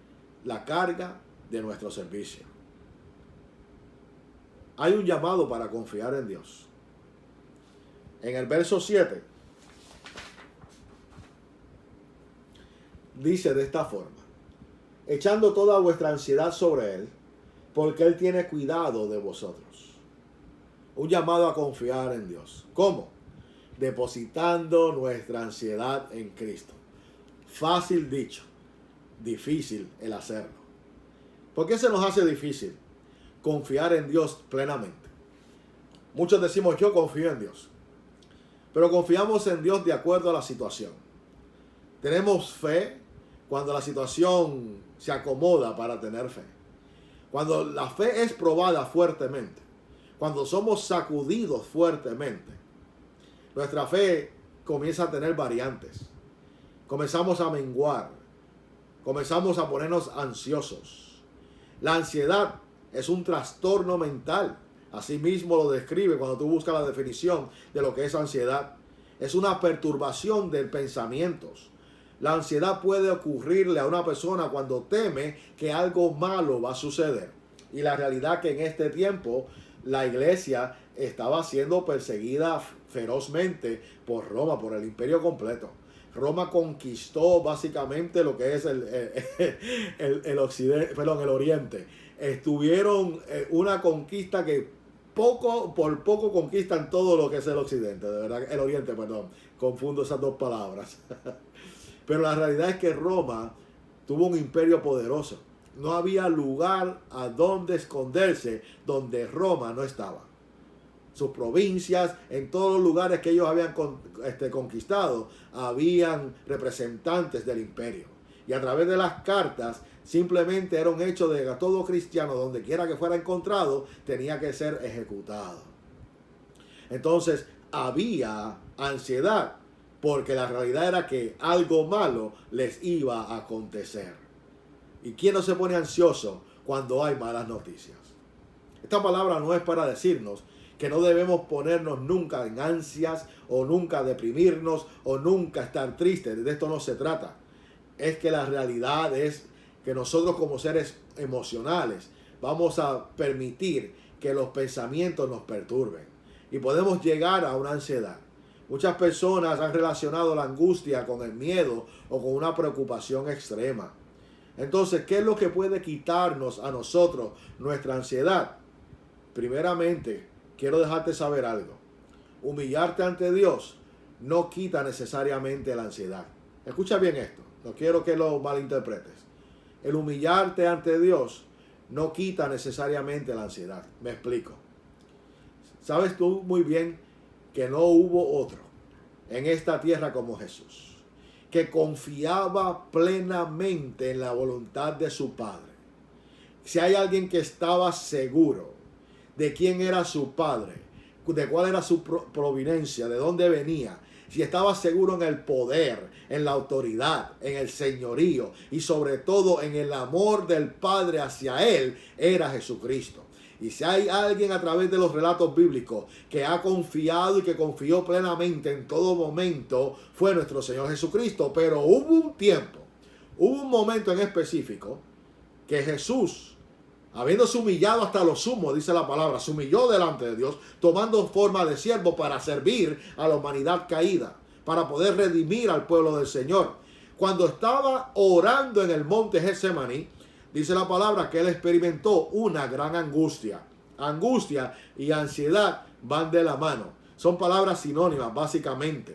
la carga de nuestro servicio. Hay un llamado para confiar en Dios. En el verso 7 dice de esta forma: echando toda vuestra ansiedad sobre Él, porque Él tiene cuidado de vosotros. Un llamado a confiar en Dios. ¿Cómo? Depositando nuestra ansiedad en Cristo. Fácil dicho, difícil el hacerlo. ¿Por qué se nos hace difícil confiar en Dios plenamente? Muchos decimos, yo confío en Dios, pero confiamos en Dios de acuerdo a la situación. Tenemos fe cuando la situación se acomoda para tener fe. Cuando la fe es probada fuertemente, cuando somos sacudidos fuertemente, nuestra fe comienza a tener variantes. Comenzamos a menguar, comenzamos a ponernos ansiosos. La ansiedad es un trastorno mental. Así mismo lo describe cuando tú buscas la definición de lo que es ansiedad. Es una perturbación de pensamientos. La ansiedad puede ocurrirle a una persona cuando teme que algo malo va a suceder. Y la realidad que en este tiempo la iglesia estaba siendo perseguida ferozmente por Roma, por el imperio completo. Roma conquistó básicamente lo que es el occidente, perdón, el oriente. Estuvieron una conquista que por poco conquistan todo lo que es el occidente, de verdad, el oriente, perdón, confundo esas dos palabras. Pero la realidad es que Roma tuvo un imperio poderoso. No había lugar a donde esconderse donde Roma no estaba. Sus provincias, en todos los lugares que ellos habían conquistado, habían representantes del imperio. Y a través de las cartas, simplemente era un hecho de que todo cristiano, donde quiera que fuera encontrado, tenía que ser ejecutado. Entonces, había ansiedad, porque la realidad era que algo malo les iba a acontecer. ¿Y quién no se pone ansioso cuando hay malas noticias? Esta palabra no es para decirnos que no debemos ponernos nunca en ansias, o nunca deprimirnos, o nunca estar tristes. De esto no se trata. Es que la realidad es que nosotros como seres emocionales vamos a permitir que los pensamientos nos perturben. Y podemos llegar a una ansiedad. Muchas personas han relacionado la angustia con el miedo o con una preocupación extrema. Entonces, ¿qué es lo que puede quitarnos a nosotros nuestra ansiedad? Primeramente, quiero dejarte saber algo. Humillarte ante Dios no quita necesariamente la ansiedad. Escucha bien esto. No quiero que lo malinterpretes. El humillarte ante Dios no quita necesariamente la ansiedad. Me explico. Sabes tú muy bien que no hubo otro en esta tierra como Jesús, que confiaba plenamente en la voluntad de su Padre. Si hay alguien que estaba seguro de quién era su Padre, de cuál era su providencia, de dónde venía, si estaba seguro en el poder, en la autoridad, en el señorío y sobre todo en el amor del Padre hacia él, era Jesucristo. Y si hay alguien a través de los relatos bíblicos que ha confiado y que confió plenamente en todo momento, fue nuestro Señor Jesucristo. Pero hubo un tiempo, hubo un momento en específico que Jesús, habiéndose humillado hasta lo sumo, dice la palabra, se humilló delante de Dios, tomando forma de siervo para servir a la humanidad caída, para poder redimir al pueblo del Señor. Cuando estaba orando en el monte Getsemaní, dice la palabra que él experimentó una gran angustia. Angustia y ansiedad van de la mano. Son palabras sinónimas, básicamente.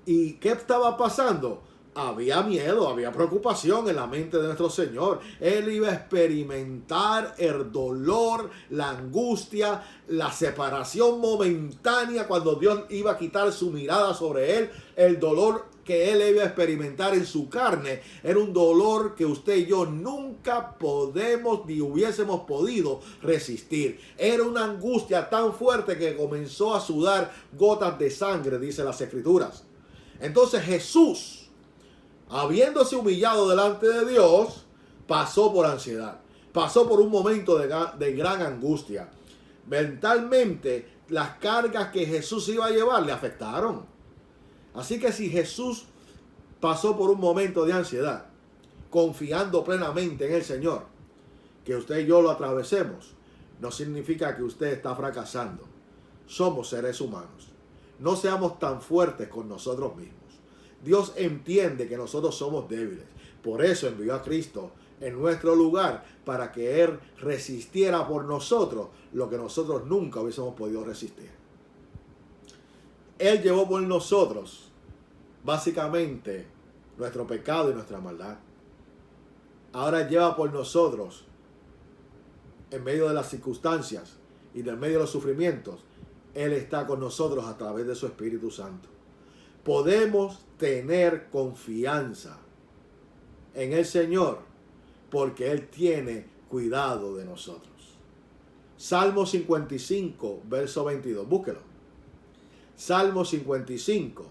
¿Y qué estaba pasando? Había miedo, había preocupación en la mente de nuestro Señor. Él iba a experimentar el dolor, la angustia, la separación momentánea cuando Dios iba a quitar su mirada sobre él. El dolor que él iba a experimentar en su carne era un dolor que usted y yo nunca podemos ni hubiésemos podido resistir. Era una angustia tan fuerte que comenzó a sudar gotas de sangre, dice las Escrituras. Entonces Jesús, habiéndose humillado delante de Dios, pasó por ansiedad, pasó por un momento de gran angustia. Mentalmente, las cargas que Jesús iba a llevar le afectaron. Así que si Jesús pasó por un momento de ansiedad, confiando plenamente en el Señor, que usted y yo lo atravesemos, no significa que usted está fracasando. Somos seres humanos. No seamos tan fuertes con nosotros mismos. Dios entiende que nosotros somos débiles, Por eso envió a Cristo en nuestro lugar, para que Él resistiera por nosotros lo que nosotros nunca hubiésemos podido resistir. Él llevó por nosotros básicamente nuestro pecado y nuestra maldad. Ahora lleva por nosotros, en medio de las circunstancias y en medio de los sufrimientos, Él está con nosotros a través de su Espíritu Santo. Podemos tener confianza en el Señor porque Él tiene cuidado de nosotros. Salmo 55, verso 22. Búsquelo. Salmo 55,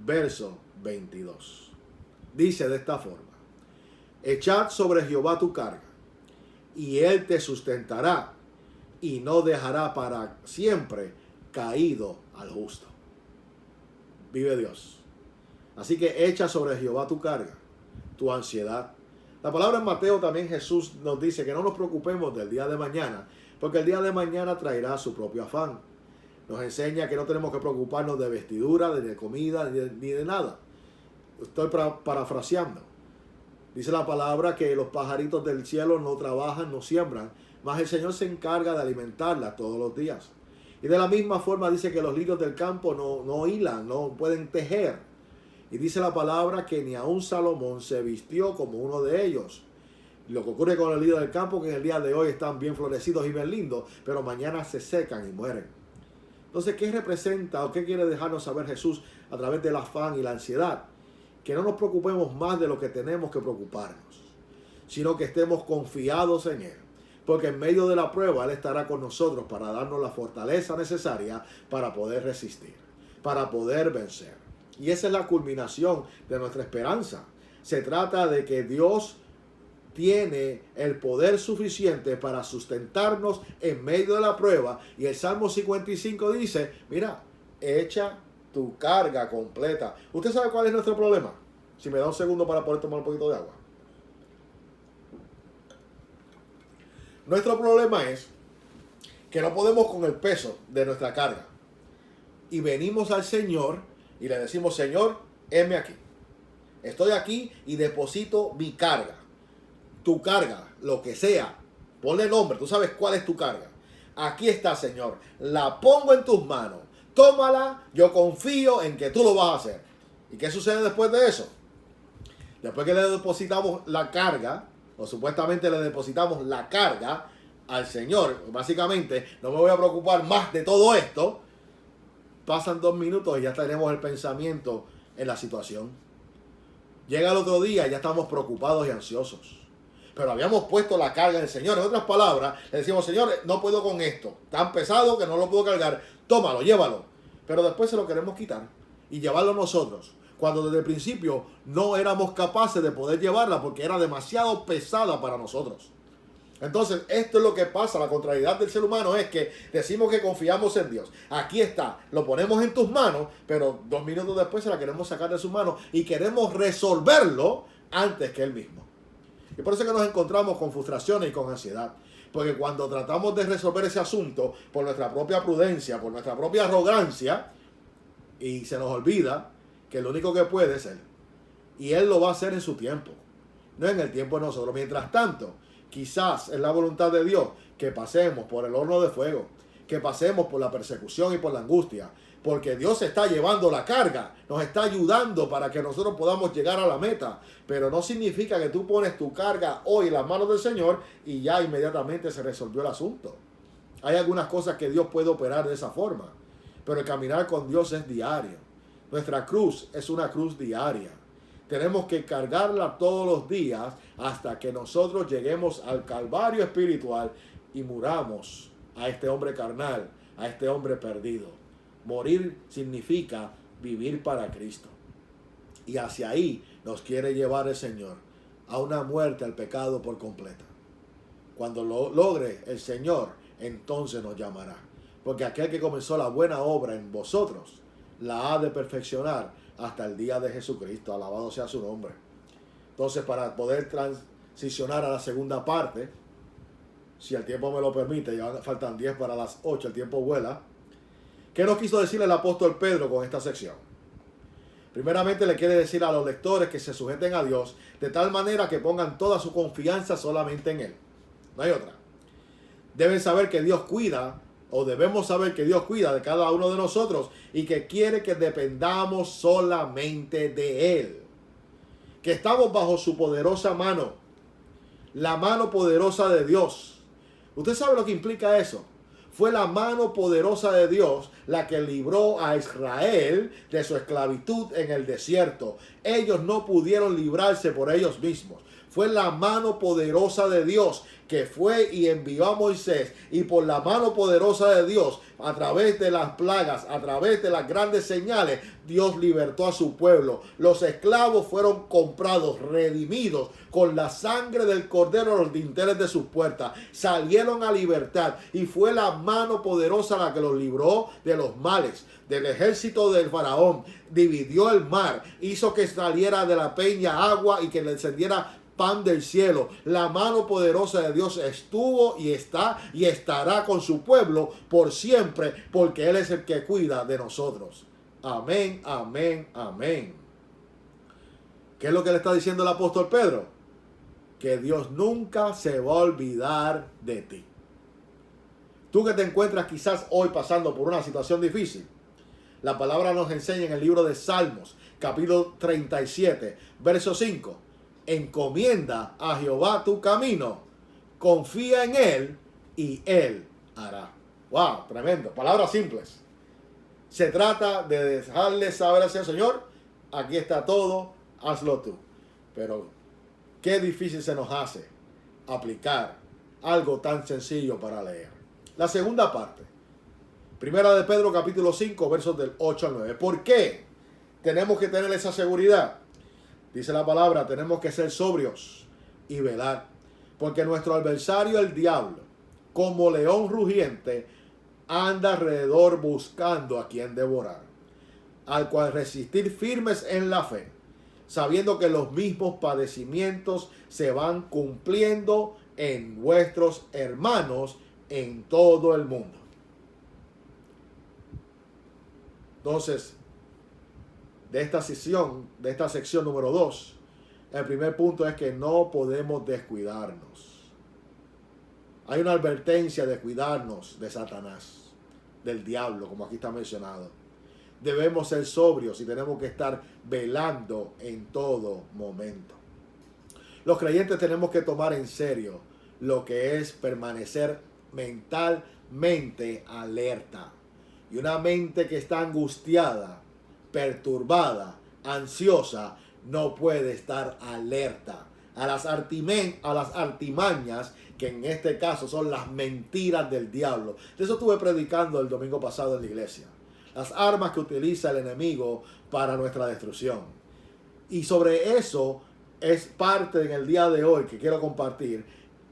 verso 22. Dice de esta forma: echad sobre Jehová tu carga, y Él te sustentará, y no dejará para siempre caído al justo. Vive Dios. Así que echa sobre Jehová tu carga, tu ansiedad. La palabra en Mateo también Jesús nos dice que no nos preocupemos del día de mañana, porque el día de mañana traerá su propio afán. Nos enseña que no tenemos que preocuparnos de vestidura, ni de comida, ni de nada. Estoy parafraseando. Dice la palabra que los pajaritos del cielo no trabajan, no siembran, mas el Señor se encarga de alimentarlas todos los días. Y de la misma forma dice que los lirios del campo no hilan, no pueden tejer. Y dice la palabra que ni aun Salomón se vistió como uno de ellos. Lo que ocurre con los lirios del campo, que en el día de hoy están bien florecidos y bien lindos, pero mañana se secan y mueren. Entonces, ¿qué representa o qué quiere dejarnos saber Jesús a través del afán y la ansiedad? Que no nos preocupemos más de lo que tenemos que preocuparnos, sino que estemos confiados en Él. Porque en medio de la prueba Él estará con nosotros para darnos la fortaleza necesaria para poder resistir, para poder vencer. Y esa es la culminación de nuestra esperanza. Se trata de que Dios tiene el poder suficiente para sustentarnos en medio de la prueba. Y el Salmo 55 dice, mira, echa tu carga completa. ¿Usted sabe cuál es nuestro problema? Si me da un segundo para poder tomar un poquito de agua. Nuestro problema es que no podemos con el peso de nuestra carga. Y venimos al Señor y le decimos, Señor, heme aquí. Estoy aquí y deposito mi carga. Tu carga, lo que sea. Ponle nombre, tú sabes cuál es tu carga. Aquí está, Señor. La pongo en tus manos. Tómala, yo confío en que tú lo vas a hacer. ¿Y qué sucede después de eso? Después que le depositamos la carga, o supuestamente le depositamos la carga al Señor, básicamente no me voy a preocupar más de todo esto, pasan 2 minutos y ya tenemos el pensamiento en la situación. Llega el otro día y ya estamos preocupados y ansiosos. Pero habíamos puesto la carga en el Señor. En otras palabras, le decimos, Señor, no puedo con esto. Tan pesado que no lo puedo cargar. Tómalo, llévalo. Pero después se lo queremos quitar y llevarlo nosotros. Cuando desde el principio no éramos capaces de poder llevarla porque era demasiado pesada para nosotros. Entonces, esto es lo que pasa. La contrariedad del ser humano es que decimos que confiamos en Dios. Aquí está, lo ponemos en tus manos, pero 2 minutos después se la queremos sacar de sus manos y queremos resolverlo antes que Él mismo. Y por eso es que nos encontramos con frustraciones y con ansiedad. Porque cuando tratamos de resolver ese asunto por nuestra propia prudencia, por nuestra propia arrogancia, y se nos olvida que lo único que puede es Él. Y Él lo va a hacer en su tiempo, no en el tiempo de nosotros. Mientras tanto, quizás es la voluntad de Dios que pasemos por el horno de fuego, que pasemos por la persecución y por la angustia, porque Dios está llevando la carga, nos está ayudando para que nosotros podamos llegar a la meta. Pero no significa que tú pones tu carga hoy en las manos del Señor y ya inmediatamente se resolvió el asunto. Hay algunas cosas que Dios puede operar de esa forma, pero el caminar con Dios es diario. Nuestra cruz es una cruz diaria. Tenemos que cargarla todos los días hasta que nosotros lleguemos al Calvario espiritual y muramos a este hombre carnal, a este hombre perdido. Morir significa vivir para Cristo. Y hacia ahí nos quiere llevar el Señor, a una muerte al pecado por completa. Cuando lo logre el Señor, entonces nos llamará. Porque aquel que comenzó la buena obra en vosotros, la ha de perfeccionar hasta el día de Jesucristo. Alabado sea su nombre. Entonces, para poder transicionar a la segunda parte, si el tiempo me lo permite, ya faltan 10 para las 8, el tiempo vuela. ¿Qué nos quiso decir el apóstol Pedro con esta sección? Primeramente le quiere decir a los lectores que se sujeten a Dios de tal manera que pongan toda su confianza solamente en Él. No hay otra. Deben saber que Dios cuida, o debemos saber que Dios cuida de cada uno de nosotros y que quiere que dependamos solamente de Él. Que estamos bajo su poderosa mano, la mano poderosa de Dios. ¿Usted sabe lo que implica eso? Fue la mano poderosa de Dios la que libró a Israel de su esclavitud en el desierto. Ellos no pudieron librarse por ellos mismos. Fue la mano poderosa de Dios que fue y envió a Moisés, y por la mano poderosa de Dios, a través de las plagas, a través de las grandes señales, Dios libertó a su pueblo. Los esclavos fueron comprados, redimidos con la sangre del cordero a los dinteles de sus puertas. Salieron a libertad y fue la mano poderosa la que los libró de los males, del ejército del faraón. Dividió el mar, hizo que saliera de la peña agua y que le encendiera pan del cielo. La mano poderosa de Dios estuvo y está y estará con su pueblo por siempre, porque Él es el que cuida de nosotros. Amén, amén, amén. ¿Qué es lo que le está diciendo el apóstol Pedro? Que Dios nunca se va a olvidar de ti. Tú que te encuentras quizás hoy pasando por una situación difícil, la palabra nos enseña en el libro de Salmos, capítulo 37, verso 5. Encomienda a Jehová tu camino, confía en Él y Él hará. Wow, tremendo. Palabras simples. Se trata de dejarle saber al Señor, aquí está todo, hazlo tú. Pero qué difícil se nos hace aplicar algo tan sencillo para leer. La segunda parte. Primera de Pedro capítulo 5, versos del 8 al 9. ¿Por qué tenemos que tener esa seguridad? Dice la palabra, tenemos que ser sobrios y velar, porque nuestro adversario el diablo, como león rugiente, anda alrededor buscando a quien devorar, al cual resistir firmes en la fe, sabiendo que los mismos padecimientos se van cumpliendo en vuestros hermanos en todo el mundo. Entonces, de esta sección número 2, el primer punto es que no podemos descuidarnos. Hay una advertencia de cuidarnos de Satanás, del diablo, como aquí está mencionado. Debemos ser sobrios y tenemos que estar velando en todo momento. Los creyentes tenemos que tomar en serio lo que es permanecer mentalmente alerta. Y una mente que está angustiada, perturbada, ansiosa, no puede estar alerta a las artimañas, que en este caso son las mentiras del diablo. De eso estuve predicando el domingo pasado en la iglesia. Las armas que utiliza el enemigo para nuestra destrucción. Y sobre eso es parte en el día de hoy que quiero compartir,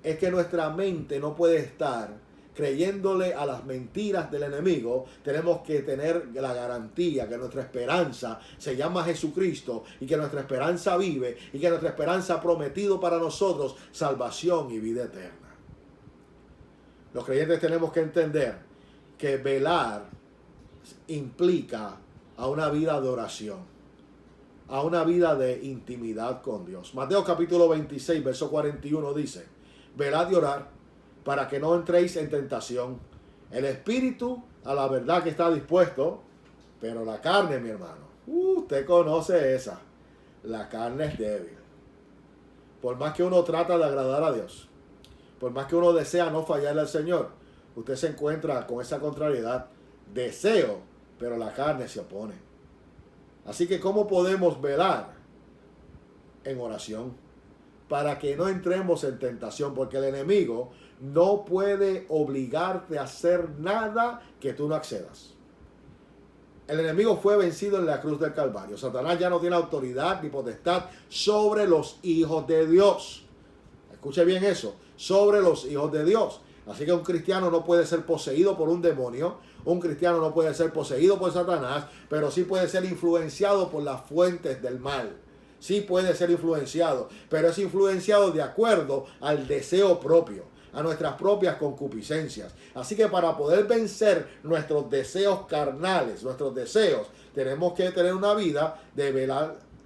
es que nuestra mente no puede estar creyéndole a las mentiras del enemigo. Tenemos que tener la garantía que nuestra esperanza se llama Jesucristo y que nuestra esperanza vive y que nuestra esperanza ha prometido para nosotros salvación y vida eterna. Los creyentes tenemos que entender que velar implica a una vida de oración, a una vida de intimidad con Dios. Mateo capítulo 26, verso 41 dice: velad y orad para que no entréis en tentación. El espíritu a la verdad que está dispuesto, pero la carne, mi hermano, usted conoce esa. La carne es débil. Por más que uno trata de agradar a Dios, por más que uno desea no fallarle al Señor, usted se encuentra con esa contrariedad. Deseo, pero la carne se opone. Así que, ¿cómo podemos velar? En oración, para que no entremos en tentación, porque el enemigo no puede obligarte a hacer nada que tú no accedas. El enemigo fue vencido en la cruz del Calvario. Satanás ya no tiene autoridad ni potestad sobre los hijos de Dios. Escuche bien eso, sobre los hijos de Dios. Así que un cristiano no puede ser poseído por un demonio, un cristiano no puede ser poseído por Satanás, pero sí puede ser influenciado por las fuentes del mal. Sí puede ser influenciado, pero es influenciado de acuerdo al deseo propio, a nuestras propias concupiscencias. Así que para poder vencer nuestros deseos carnales, nuestros deseos, tenemos que tener una vida de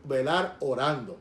velar orando.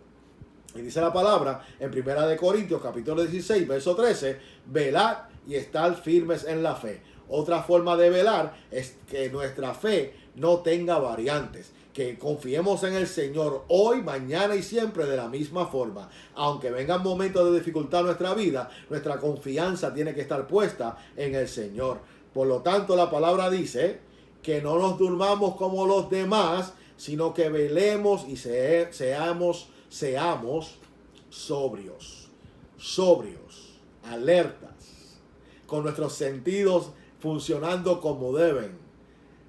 Y dice la palabra en 1 Corintios capítulo 16, verso 13, velad y estar firmes en la fe. Otra forma de velar es que nuestra fe no tenga variantes, que confiemos en el Señor hoy, mañana y siempre de la misma forma. Aunque vengan momentos de dificultad en nuestra vida, nuestra confianza tiene que estar puesta en el Señor. Por lo tanto, la palabra dice que no nos durmamos como los demás, sino que velemos y seamos sobrios, alertas, con nuestros sentidos funcionando como deben.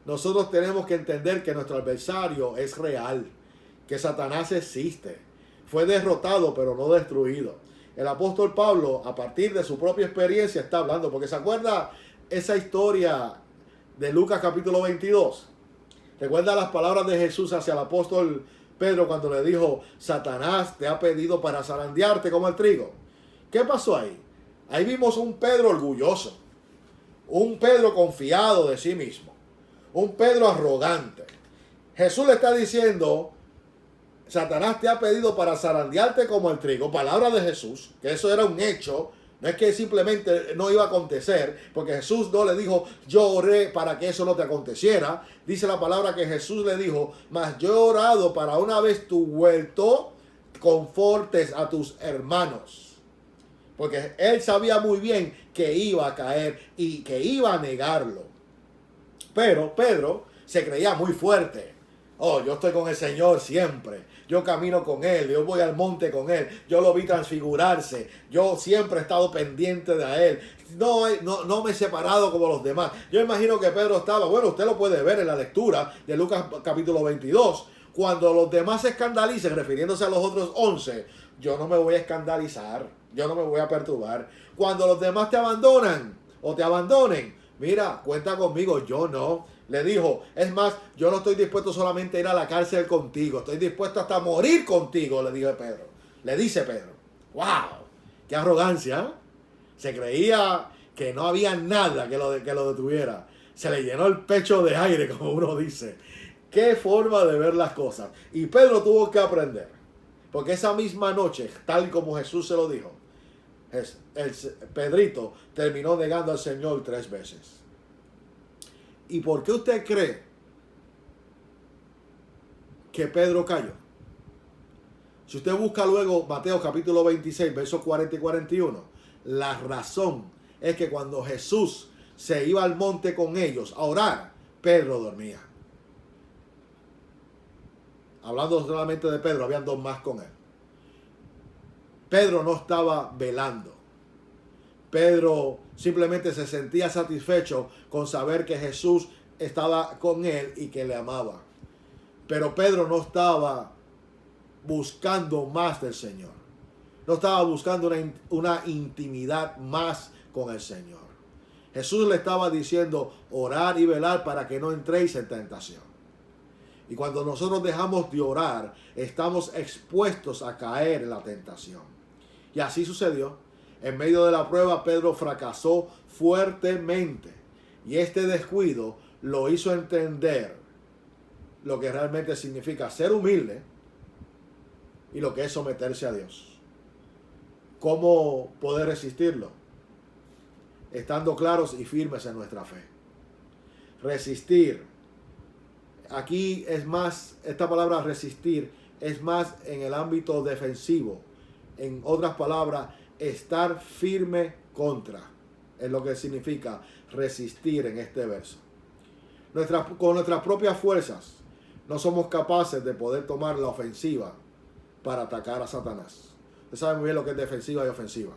Nosotros tenemos que entender que nuestro adversario es real, que Satanás existe, fue derrotado pero no destruido. El apóstol Pablo, a partir de su propia experiencia, está hablando, porque se acuerda esa historia de Lucas capítulo 22. Recuerda las palabras de Jesús hacia el apóstol Pedro cuando le dijo: Satanás te ha pedido para zarandearte como el trigo. ¿Qué pasó ahí? Ahí vimos un Pedro orgulloso, un Pedro confiado de sí mismo, un Pedro arrogante. Jesús le está diciendo: Satanás te ha pedido para zarandearte como el trigo. Palabra de Jesús, que eso era un hecho. No es que simplemente no iba a acontecer, porque Jesús no le dijo: yo oré para que eso no te aconteciera. Dice la palabra que Jesús le dijo: mas yo he orado para una vez tu vuelto, confortes a tus hermanos. Porque él sabía muy bien que iba a caer y que iba a negarlo. Pero Pedro se creía muy fuerte. Oh, yo estoy con el Señor siempre. Yo camino con Él. Yo voy al monte con Él. Yo lo vi transfigurarse. Yo siempre he estado pendiente de Él. No me he separado como los demás. Yo imagino que Pedro estaba, bueno, usted lo puede ver en la lectura de Lucas capítulo 22. Cuando los demás se escandalicen, refiriéndose a los otros 11, yo no me voy a escandalizar. Yo no me voy a perturbar. Cuando los demás te abandonan o te abandonen, mira, cuenta conmigo, yo no. Le dijo: es más, yo no estoy dispuesto solamente a ir a la cárcel contigo, estoy dispuesto hasta a morir contigo, le dijo Pedro. Le dice Pedro. ¡Wow! ¡Qué arrogancia! ¿Eh? Se creía que no había nada que lo detuviera. Se le llenó el pecho de aire, como uno dice. ¡Qué forma de ver las cosas! Y Pedro tuvo que aprender. Porque esa misma noche, tal como Jesús se lo dijo, Pedrito terminó negando al Señor 3 veces. ¿Y por qué usted cree que Pedro cayó? Si usted busca luego Mateo capítulo 26, versos 40 y 41, la razón es que cuando Jesús se iba al monte con ellos a orar, Pedro dormía. Hablando solamente de Pedro, habían 2 más con él. Pedro no estaba velando. Pedro simplemente se sentía satisfecho con saber que Jesús estaba con él y que le amaba. Pero Pedro no estaba buscando más del Señor. No estaba buscando una intimidad más con el Señor. Jesús le estaba diciendo: orar y velar para que no entréis en tentación. Y cuando nosotros dejamos de orar, estamos expuestos a caer en la tentación. Y así sucedió. En medio de la prueba, Pedro fracasó fuertemente. Y este descuido lo hizo entender lo que realmente significa ser humilde y lo que es someterse a Dios. ¿Cómo poder resistirlo? Estando claros y firmes en nuestra fe. Resistir. Aquí es más, esta palabra resistir es más en el ámbito defensivo. En otras palabras, estar firme contra es lo que significa resistir en este verso. Con nuestras propias fuerzas no somos capaces de poder tomar la ofensiva para atacar a Satanás. Usted sabe muy bien lo que es defensiva y ofensiva.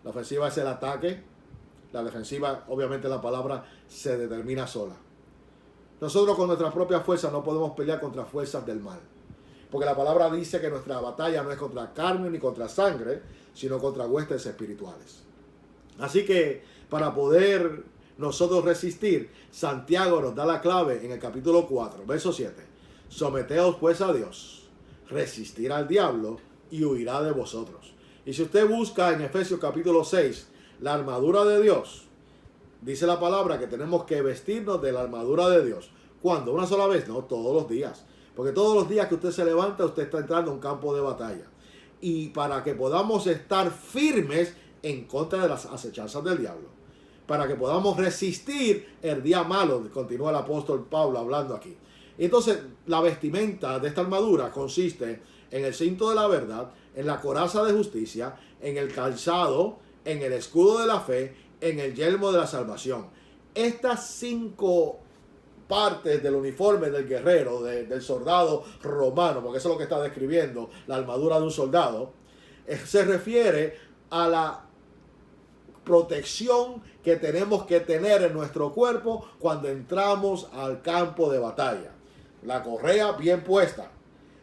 La ofensiva es el ataque. La defensiva, obviamente la palabra se determina sola. Nosotros con nuestras propias fuerzas no podemos pelear contra fuerzas del mal. Porque la palabra dice que nuestra batalla no es contra carne ni contra sangre, sino contra huestes espirituales. Así que para poder nosotros resistir, Santiago nos da la clave en el capítulo 4, verso 7. Someteos pues a Dios, resistir al diablo y huirá de vosotros. Y si usted busca en Efesios capítulo 6, la armadura de Dios. Dice la palabra que tenemos que vestirnos de la armadura de Dios. ¿Cuándo? ¿Una sola vez? No, todos los días. Porque todos los días que usted se levanta, usted está entrando a un campo de batalla. Y para que podamos estar firmes en contra de las acechanzas del diablo, para que podamos resistir el día malo, continúa el apóstol Pablo hablando aquí. Entonces, la vestimenta de esta armadura consiste en el cinto de la verdad, en la coraza de justicia, en el calzado, en el escudo de la fe, en el yelmo de la salvación. Estas 5 partes del uniforme del guerrero, del soldado romano, porque eso es lo que está describiendo la armadura de un soldado, se refiere a la protección que tenemos que tener en nuestro cuerpo cuando entramos al campo de batalla. La correa bien puesta,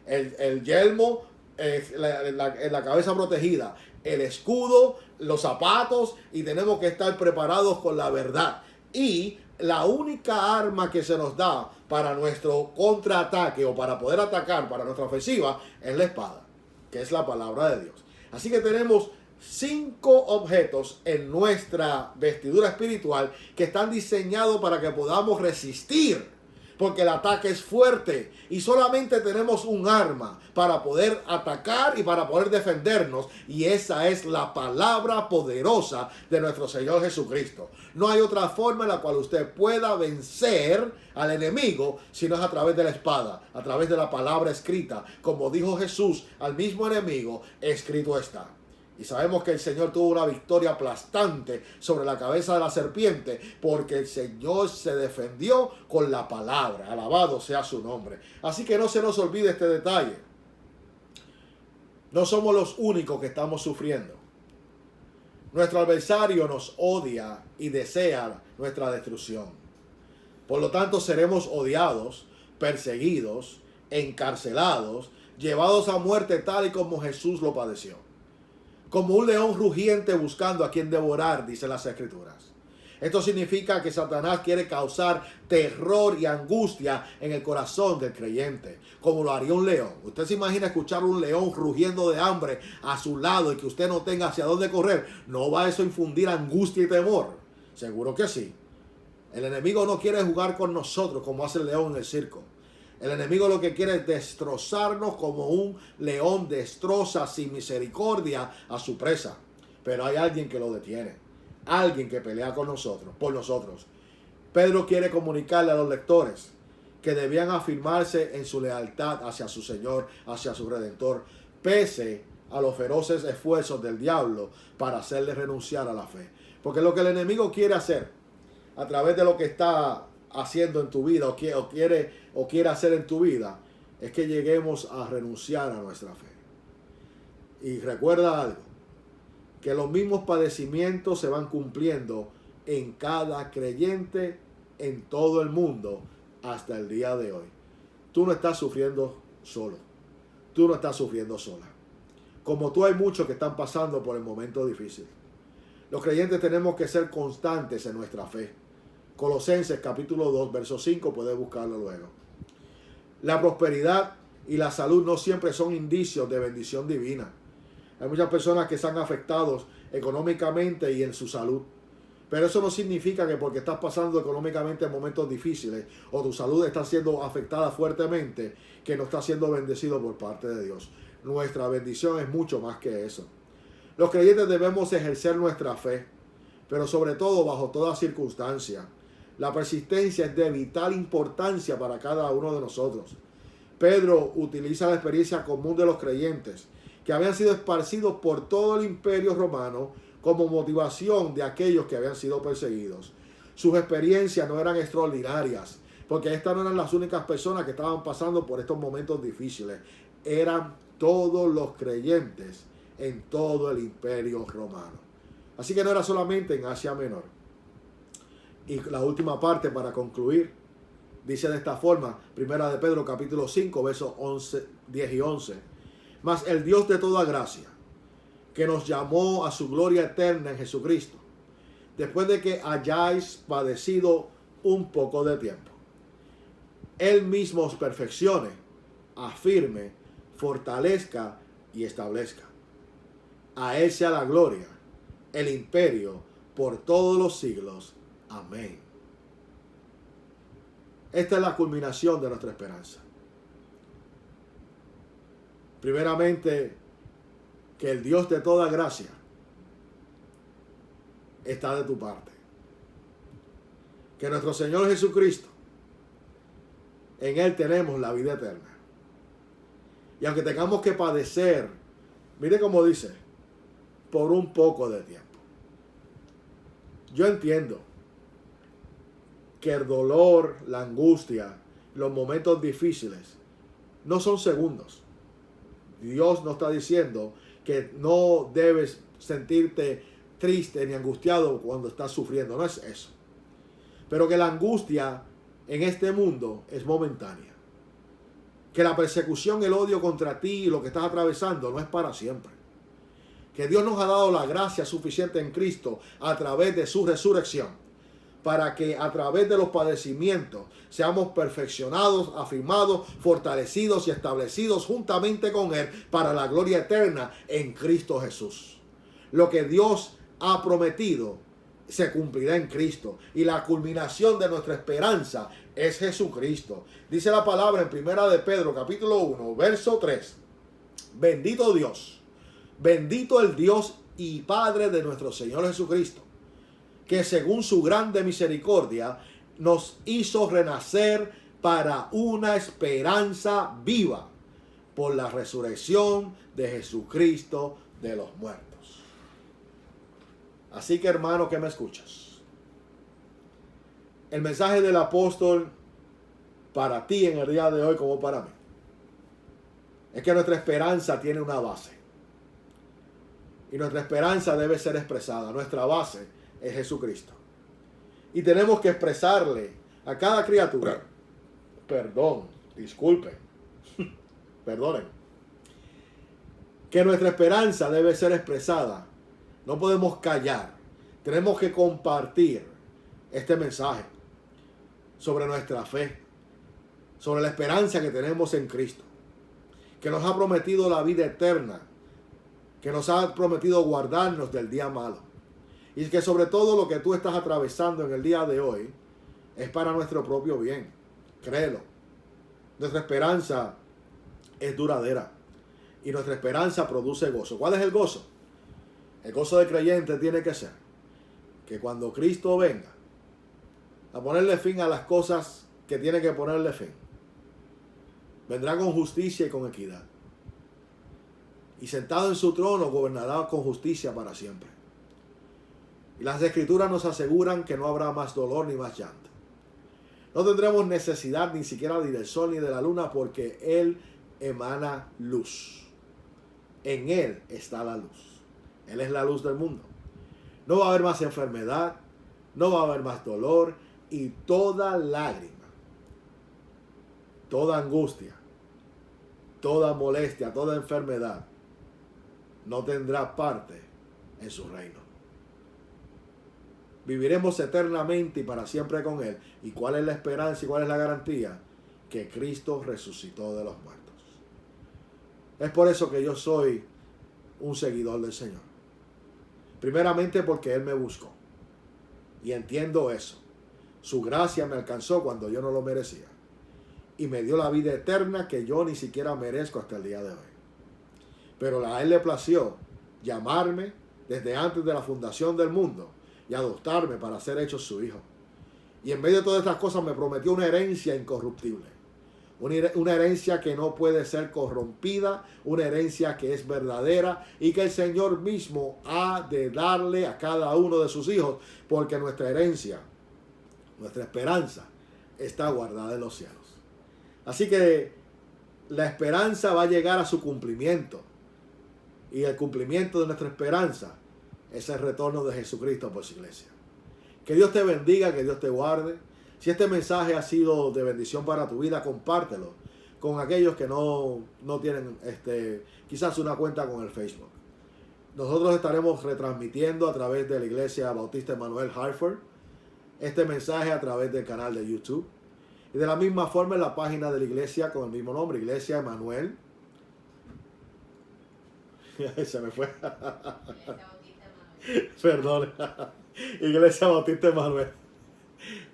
el yelmo en la cabeza protegida, el escudo, los zapatos, y tenemos que estar preparados con la verdad. Y la única arma que se nos da para nuestro contraataque o para poder atacar, para nuestra ofensiva, es la espada, que es la palabra de Dios. Así que tenemos 5 objetos en nuestra vestidura espiritual que están diseñados para que podamos resistir, porque el ataque es fuerte y solamente tenemos un arma para poder atacar y para poder defendernos, y esa es la palabra poderosa de nuestro Señor Jesucristo. No hay otra forma en la cual usted pueda vencer al enemigo si no es a través de la espada, a través de la palabra escrita. Como dijo Jesús al mismo enemigo, escrito está. Y sabemos que el Señor tuvo una victoria aplastante sobre la cabeza de la serpiente, porque el Señor se defendió con la palabra. Alabado sea su nombre. Así que no se nos olvide este detalle. No somos los únicos que estamos sufriendo. Nuestro adversario nos odia y desea nuestra destrucción. Por lo tanto, seremos odiados, perseguidos, encarcelados, llevados a muerte tal y como Jesús lo padeció. Como un león rugiente buscando a quien devorar, dicen las Escrituras. Esto significa que Satanás quiere causar terror y angustia en el corazón del creyente, como lo haría un león. ¿Usted se imagina escuchar un león rugiendo de hambre a su lado y que usted no tenga hacia dónde correr? ¿No va eso a infundir angustia y temor? Seguro que sí. El enemigo no quiere jugar con nosotros como hace el león en el circo. El enemigo lo que quiere es destrozarnos como un león destroza sin misericordia a su presa. Pero hay alguien que lo detiene. Alguien que pelea con nosotros, por nosotros. Pedro quiere comunicarle a los lectores que debían afirmarse en su lealtad hacia su Señor, hacia su Redentor, pese a los feroces esfuerzos del diablo para hacerle renunciar a la fe. Porque lo que el enemigo quiere hacer a través de lo que está haciendo en tu vida o quiere hacer en tu vida es que lleguemos a renunciar a nuestra fe. Y recuerda algo, que los mismos padecimientos se van cumpliendo en cada creyente en todo el mundo hasta el día de hoy. Tú no estás sufriendo solo, tú no estás sufriendo sola. Como tú, hay muchos que están pasando por el momento difícil. Los creyentes tenemos que ser constantes en nuestra fe. Colosenses capítulo 2, verso 5, puedes buscarlo luego. La prosperidad y la salud no siempre son indicios de bendición divina. Hay muchas personas que están afectados económicamente y en su salud. Pero eso no significa que porque estás pasando económicamente en momentos difíciles o tu salud está siendo afectada fuertemente, que no estás siendo bendecido por parte de Dios. Nuestra bendición es mucho más que eso. Los creyentes debemos ejercer nuestra fe, pero sobre todo bajo toda circunstancia. La persistencia es de vital importancia para cada uno de nosotros. Pedro utiliza la experiencia común de los creyentes que habían sido esparcidos por todo el imperio romano como motivación de aquellos que habían sido perseguidos. Sus experiencias no eran extraordinarias, porque estas no eran las únicas personas que estaban pasando por estos momentos difíciles. Eran todos los creyentes en todo el imperio romano. Así que no era solamente en Asia Menor. Y la última parte para concluir, dice de esta forma, primera de Pedro capítulo 5, versos 10 y 11. Mas el Dios de toda gracia, que nos llamó a su gloria eterna en Jesucristo, después de que hayáis padecido un poco de tiempo, Él mismo os perfeccione, afirme, fortalezca y establezca. A Él sea la gloria, el imperio, por todos los siglos. Amén. Esta es la culminación de nuestra esperanza. Primeramente, que el Dios de toda gracia está de tu parte. Que nuestro Señor Jesucristo, en Él tenemos la vida eterna. Y aunque tengamos que padecer, mire cómo dice, por un poco de tiempo. Yo entiendo que el dolor, la angustia, los momentos difíciles no son segundos. Dios nos está diciendo que no debes sentirte triste ni angustiado cuando estás sufriendo. No es eso. Pero que la angustia en este mundo es momentánea. Que la persecución, el odio contra ti y lo que estás atravesando no es para siempre. Que Dios nos ha dado la gracia suficiente en Cristo a través de su resurrección, para que a través de los padecimientos seamos perfeccionados, afirmados, fortalecidos y establecidos juntamente con Él para la gloria eterna en Cristo Jesús. Lo que Dios ha prometido se cumplirá en Cristo, y la culminación de nuestra esperanza es Jesucristo. Dice la palabra en Primera de Pedro, capítulo 1, verso 3. Bendito Dios, bendito el Dios y Padre de nuestro Señor Jesucristo, que según su grande misericordia nos hizo renacer para una esperanza viva por la resurrección de Jesucristo de los muertos. Así que, hermano, que me escuchas, el mensaje del apóstol para ti en el día de hoy como para mí es que nuestra esperanza tiene una base, y nuestra esperanza debe ser expresada. Nuestra base es Jesucristo, y tenemos que expresarle a cada criatura, perdonen, que nuestra esperanza debe ser expresada. No podemos callar. Tenemos que compartir este mensaje sobre nuestra fe, sobre la esperanza que tenemos en Cristo, que nos ha prometido la vida eterna, que nos ha prometido guardarnos del día malo, y que sobre todo lo que tú estás atravesando en el día de hoy es para nuestro propio bien. Créelo. Nuestra esperanza es duradera, y nuestra esperanza produce gozo. ¿Cuál es el gozo? El gozo del creyente tiene que ser que cuando Cristo venga a ponerle fin a las cosas que tiene que ponerle fin, vendrá con justicia y con equidad, y sentado en su trono gobernará con justicia para siempre. Y las Escrituras nos aseguran que no habrá más dolor ni más llanto. No tendremos necesidad ni siquiera ni del sol ni de la luna, porque Él emana luz. En Él está la luz. Él es la luz del mundo. No va a haber más enfermedad, no va a haber más dolor, y toda lágrima, toda angustia, toda molestia, toda enfermedad no tendrá parte en su reino. Viviremos eternamente y para siempre con Él. ¿Y cuál es la esperanza y cuál es la garantía? Que Cristo resucitó de los muertos. Es por eso que yo soy un seguidor del Señor. Primeramente porque Él me buscó, y entiendo eso. Su gracia me alcanzó cuando yo no lo merecía, y me dio la vida eterna que yo ni siquiera merezco hasta el día de hoy. Pero a Él le plació llamarme desde antes de la fundación del mundo y adoptarme para ser hecho su hijo. Y en medio de todas estas cosas me prometió una herencia incorruptible. Una herencia que no puede ser corrompida, una herencia que es verdadera y que el Señor mismo ha de darle a cada uno de sus hijos, porque nuestra herencia, nuestra esperanza, está guardada en los cielos. Así que la esperanza va a llegar a su cumplimiento, y el cumplimiento de nuestra esperanza es el retorno de Jesucristo por su iglesia. Que Dios te bendiga, que Dios te guarde. Si este mensaje ha sido de bendición para tu vida, compártelo con aquellos que no tienen quizás una cuenta con el Facebook. Nosotros estaremos retransmitiendo a través de la Iglesia Bautista Emmanuel Hartford este mensaje a través del canal de YouTube. Y de la misma forma en la página de la iglesia con el mismo nombre, Iglesia Emmanuel. Se me fue. Perdón. Iglesia Bautista Emanuel.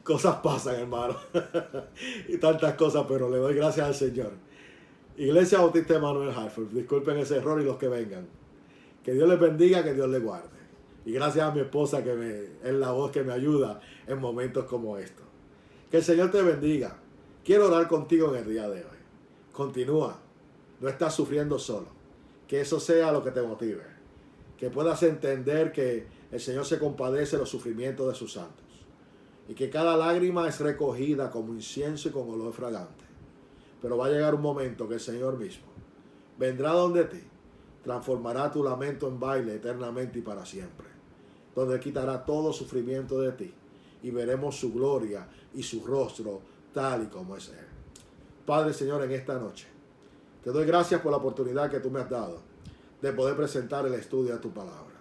Cosas pasan, hermano. Y tantas cosas, pero le doy gracias al Señor. Iglesia Bautista Emanuel Hartford. Disculpen ese error y los que vengan. Que Dios les bendiga, que Dios les guarde. Y gracias a mi esposa que es la voz que me ayuda en momentos como estos. Que el Señor te bendiga. Quiero orar contigo en el día de hoy. Continúa. No estás sufriendo solo. Que eso sea lo que te motive. Que puedas entender que el Señor se compadece de los sufrimientos de sus santos. Y que cada lágrima es recogida como incienso y con olor fragante. Pero va a llegar un momento que el Señor mismo vendrá donde ti, transformará tu lamento en baile eternamente y para siempre, donde quitará todo sufrimiento de ti y veremos su gloria y su rostro tal y como es Él. Padre, Señor, en esta noche te doy gracias por la oportunidad que tú me has dado de poder presentar el estudio de tu palabra.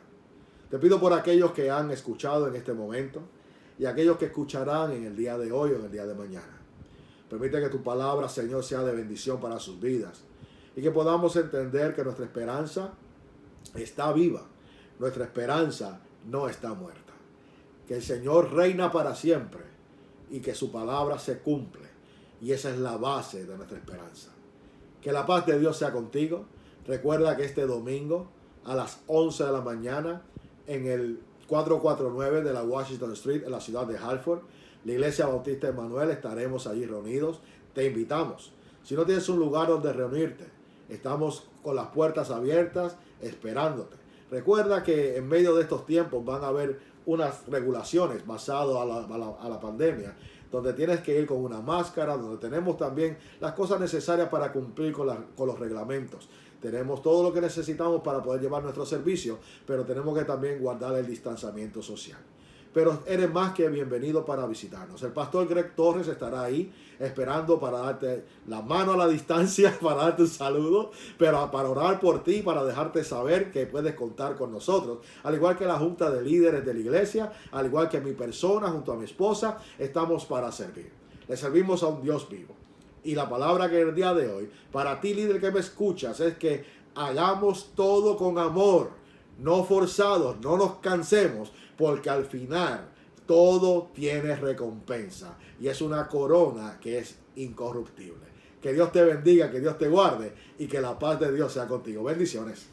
Te pido por aquellos que han escuchado en este momento y aquellos que escucharán en el día de hoy o en el día de mañana. Permite que tu palabra, Señor, sea de bendición para sus vidas y que podamos entender que nuestra esperanza está viva. Nuestra esperanza no está muerta. Que el Señor reina para siempre y que su palabra se cumple. Y esa es la base de nuestra esperanza. Que la paz de Dios sea contigo. Recuerda que este domingo a las 11 de la mañana en el 449 de la Washington Street en la ciudad de Hartford, la Iglesia Bautista Emanuel, estaremos allí reunidos. Te invitamos. Si no tienes un lugar donde reunirte, estamos con las puertas abiertas esperándote. Recuerda que en medio de estos tiempos van a haber unas regulaciones basadas a la pandemia, donde tienes que ir con una máscara, donde tenemos también las cosas necesarias para cumplir con los reglamentos. Tenemos todo lo que necesitamos para poder llevar nuestro servicio, pero tenemos que también guardar el distanciamiento social. Pero eres más que bienvenido para visitarnos. El pastor Greg Torres estará ahí esperando para darte la mano a la distancia, para darte un saludo, pero para orar por ti, para dejarte saber que puedes contar con nosotros. Al igual que la junta de líderes de la iglesia, al igual que mi persona junto a mi esposa, estamos para servir. Le servimos a un Dios vivo. Y la palabra que el día de hoy, para ti líder que me escuchas, es que hagamos todo con amor, no forzados, no nos cansemos, porque al final todo tiene recompensa y es una corona que es incorruptible. Que Dios te bendiga, que Dios te guarde y que la paz de Dios sea contigo. Bendiciones.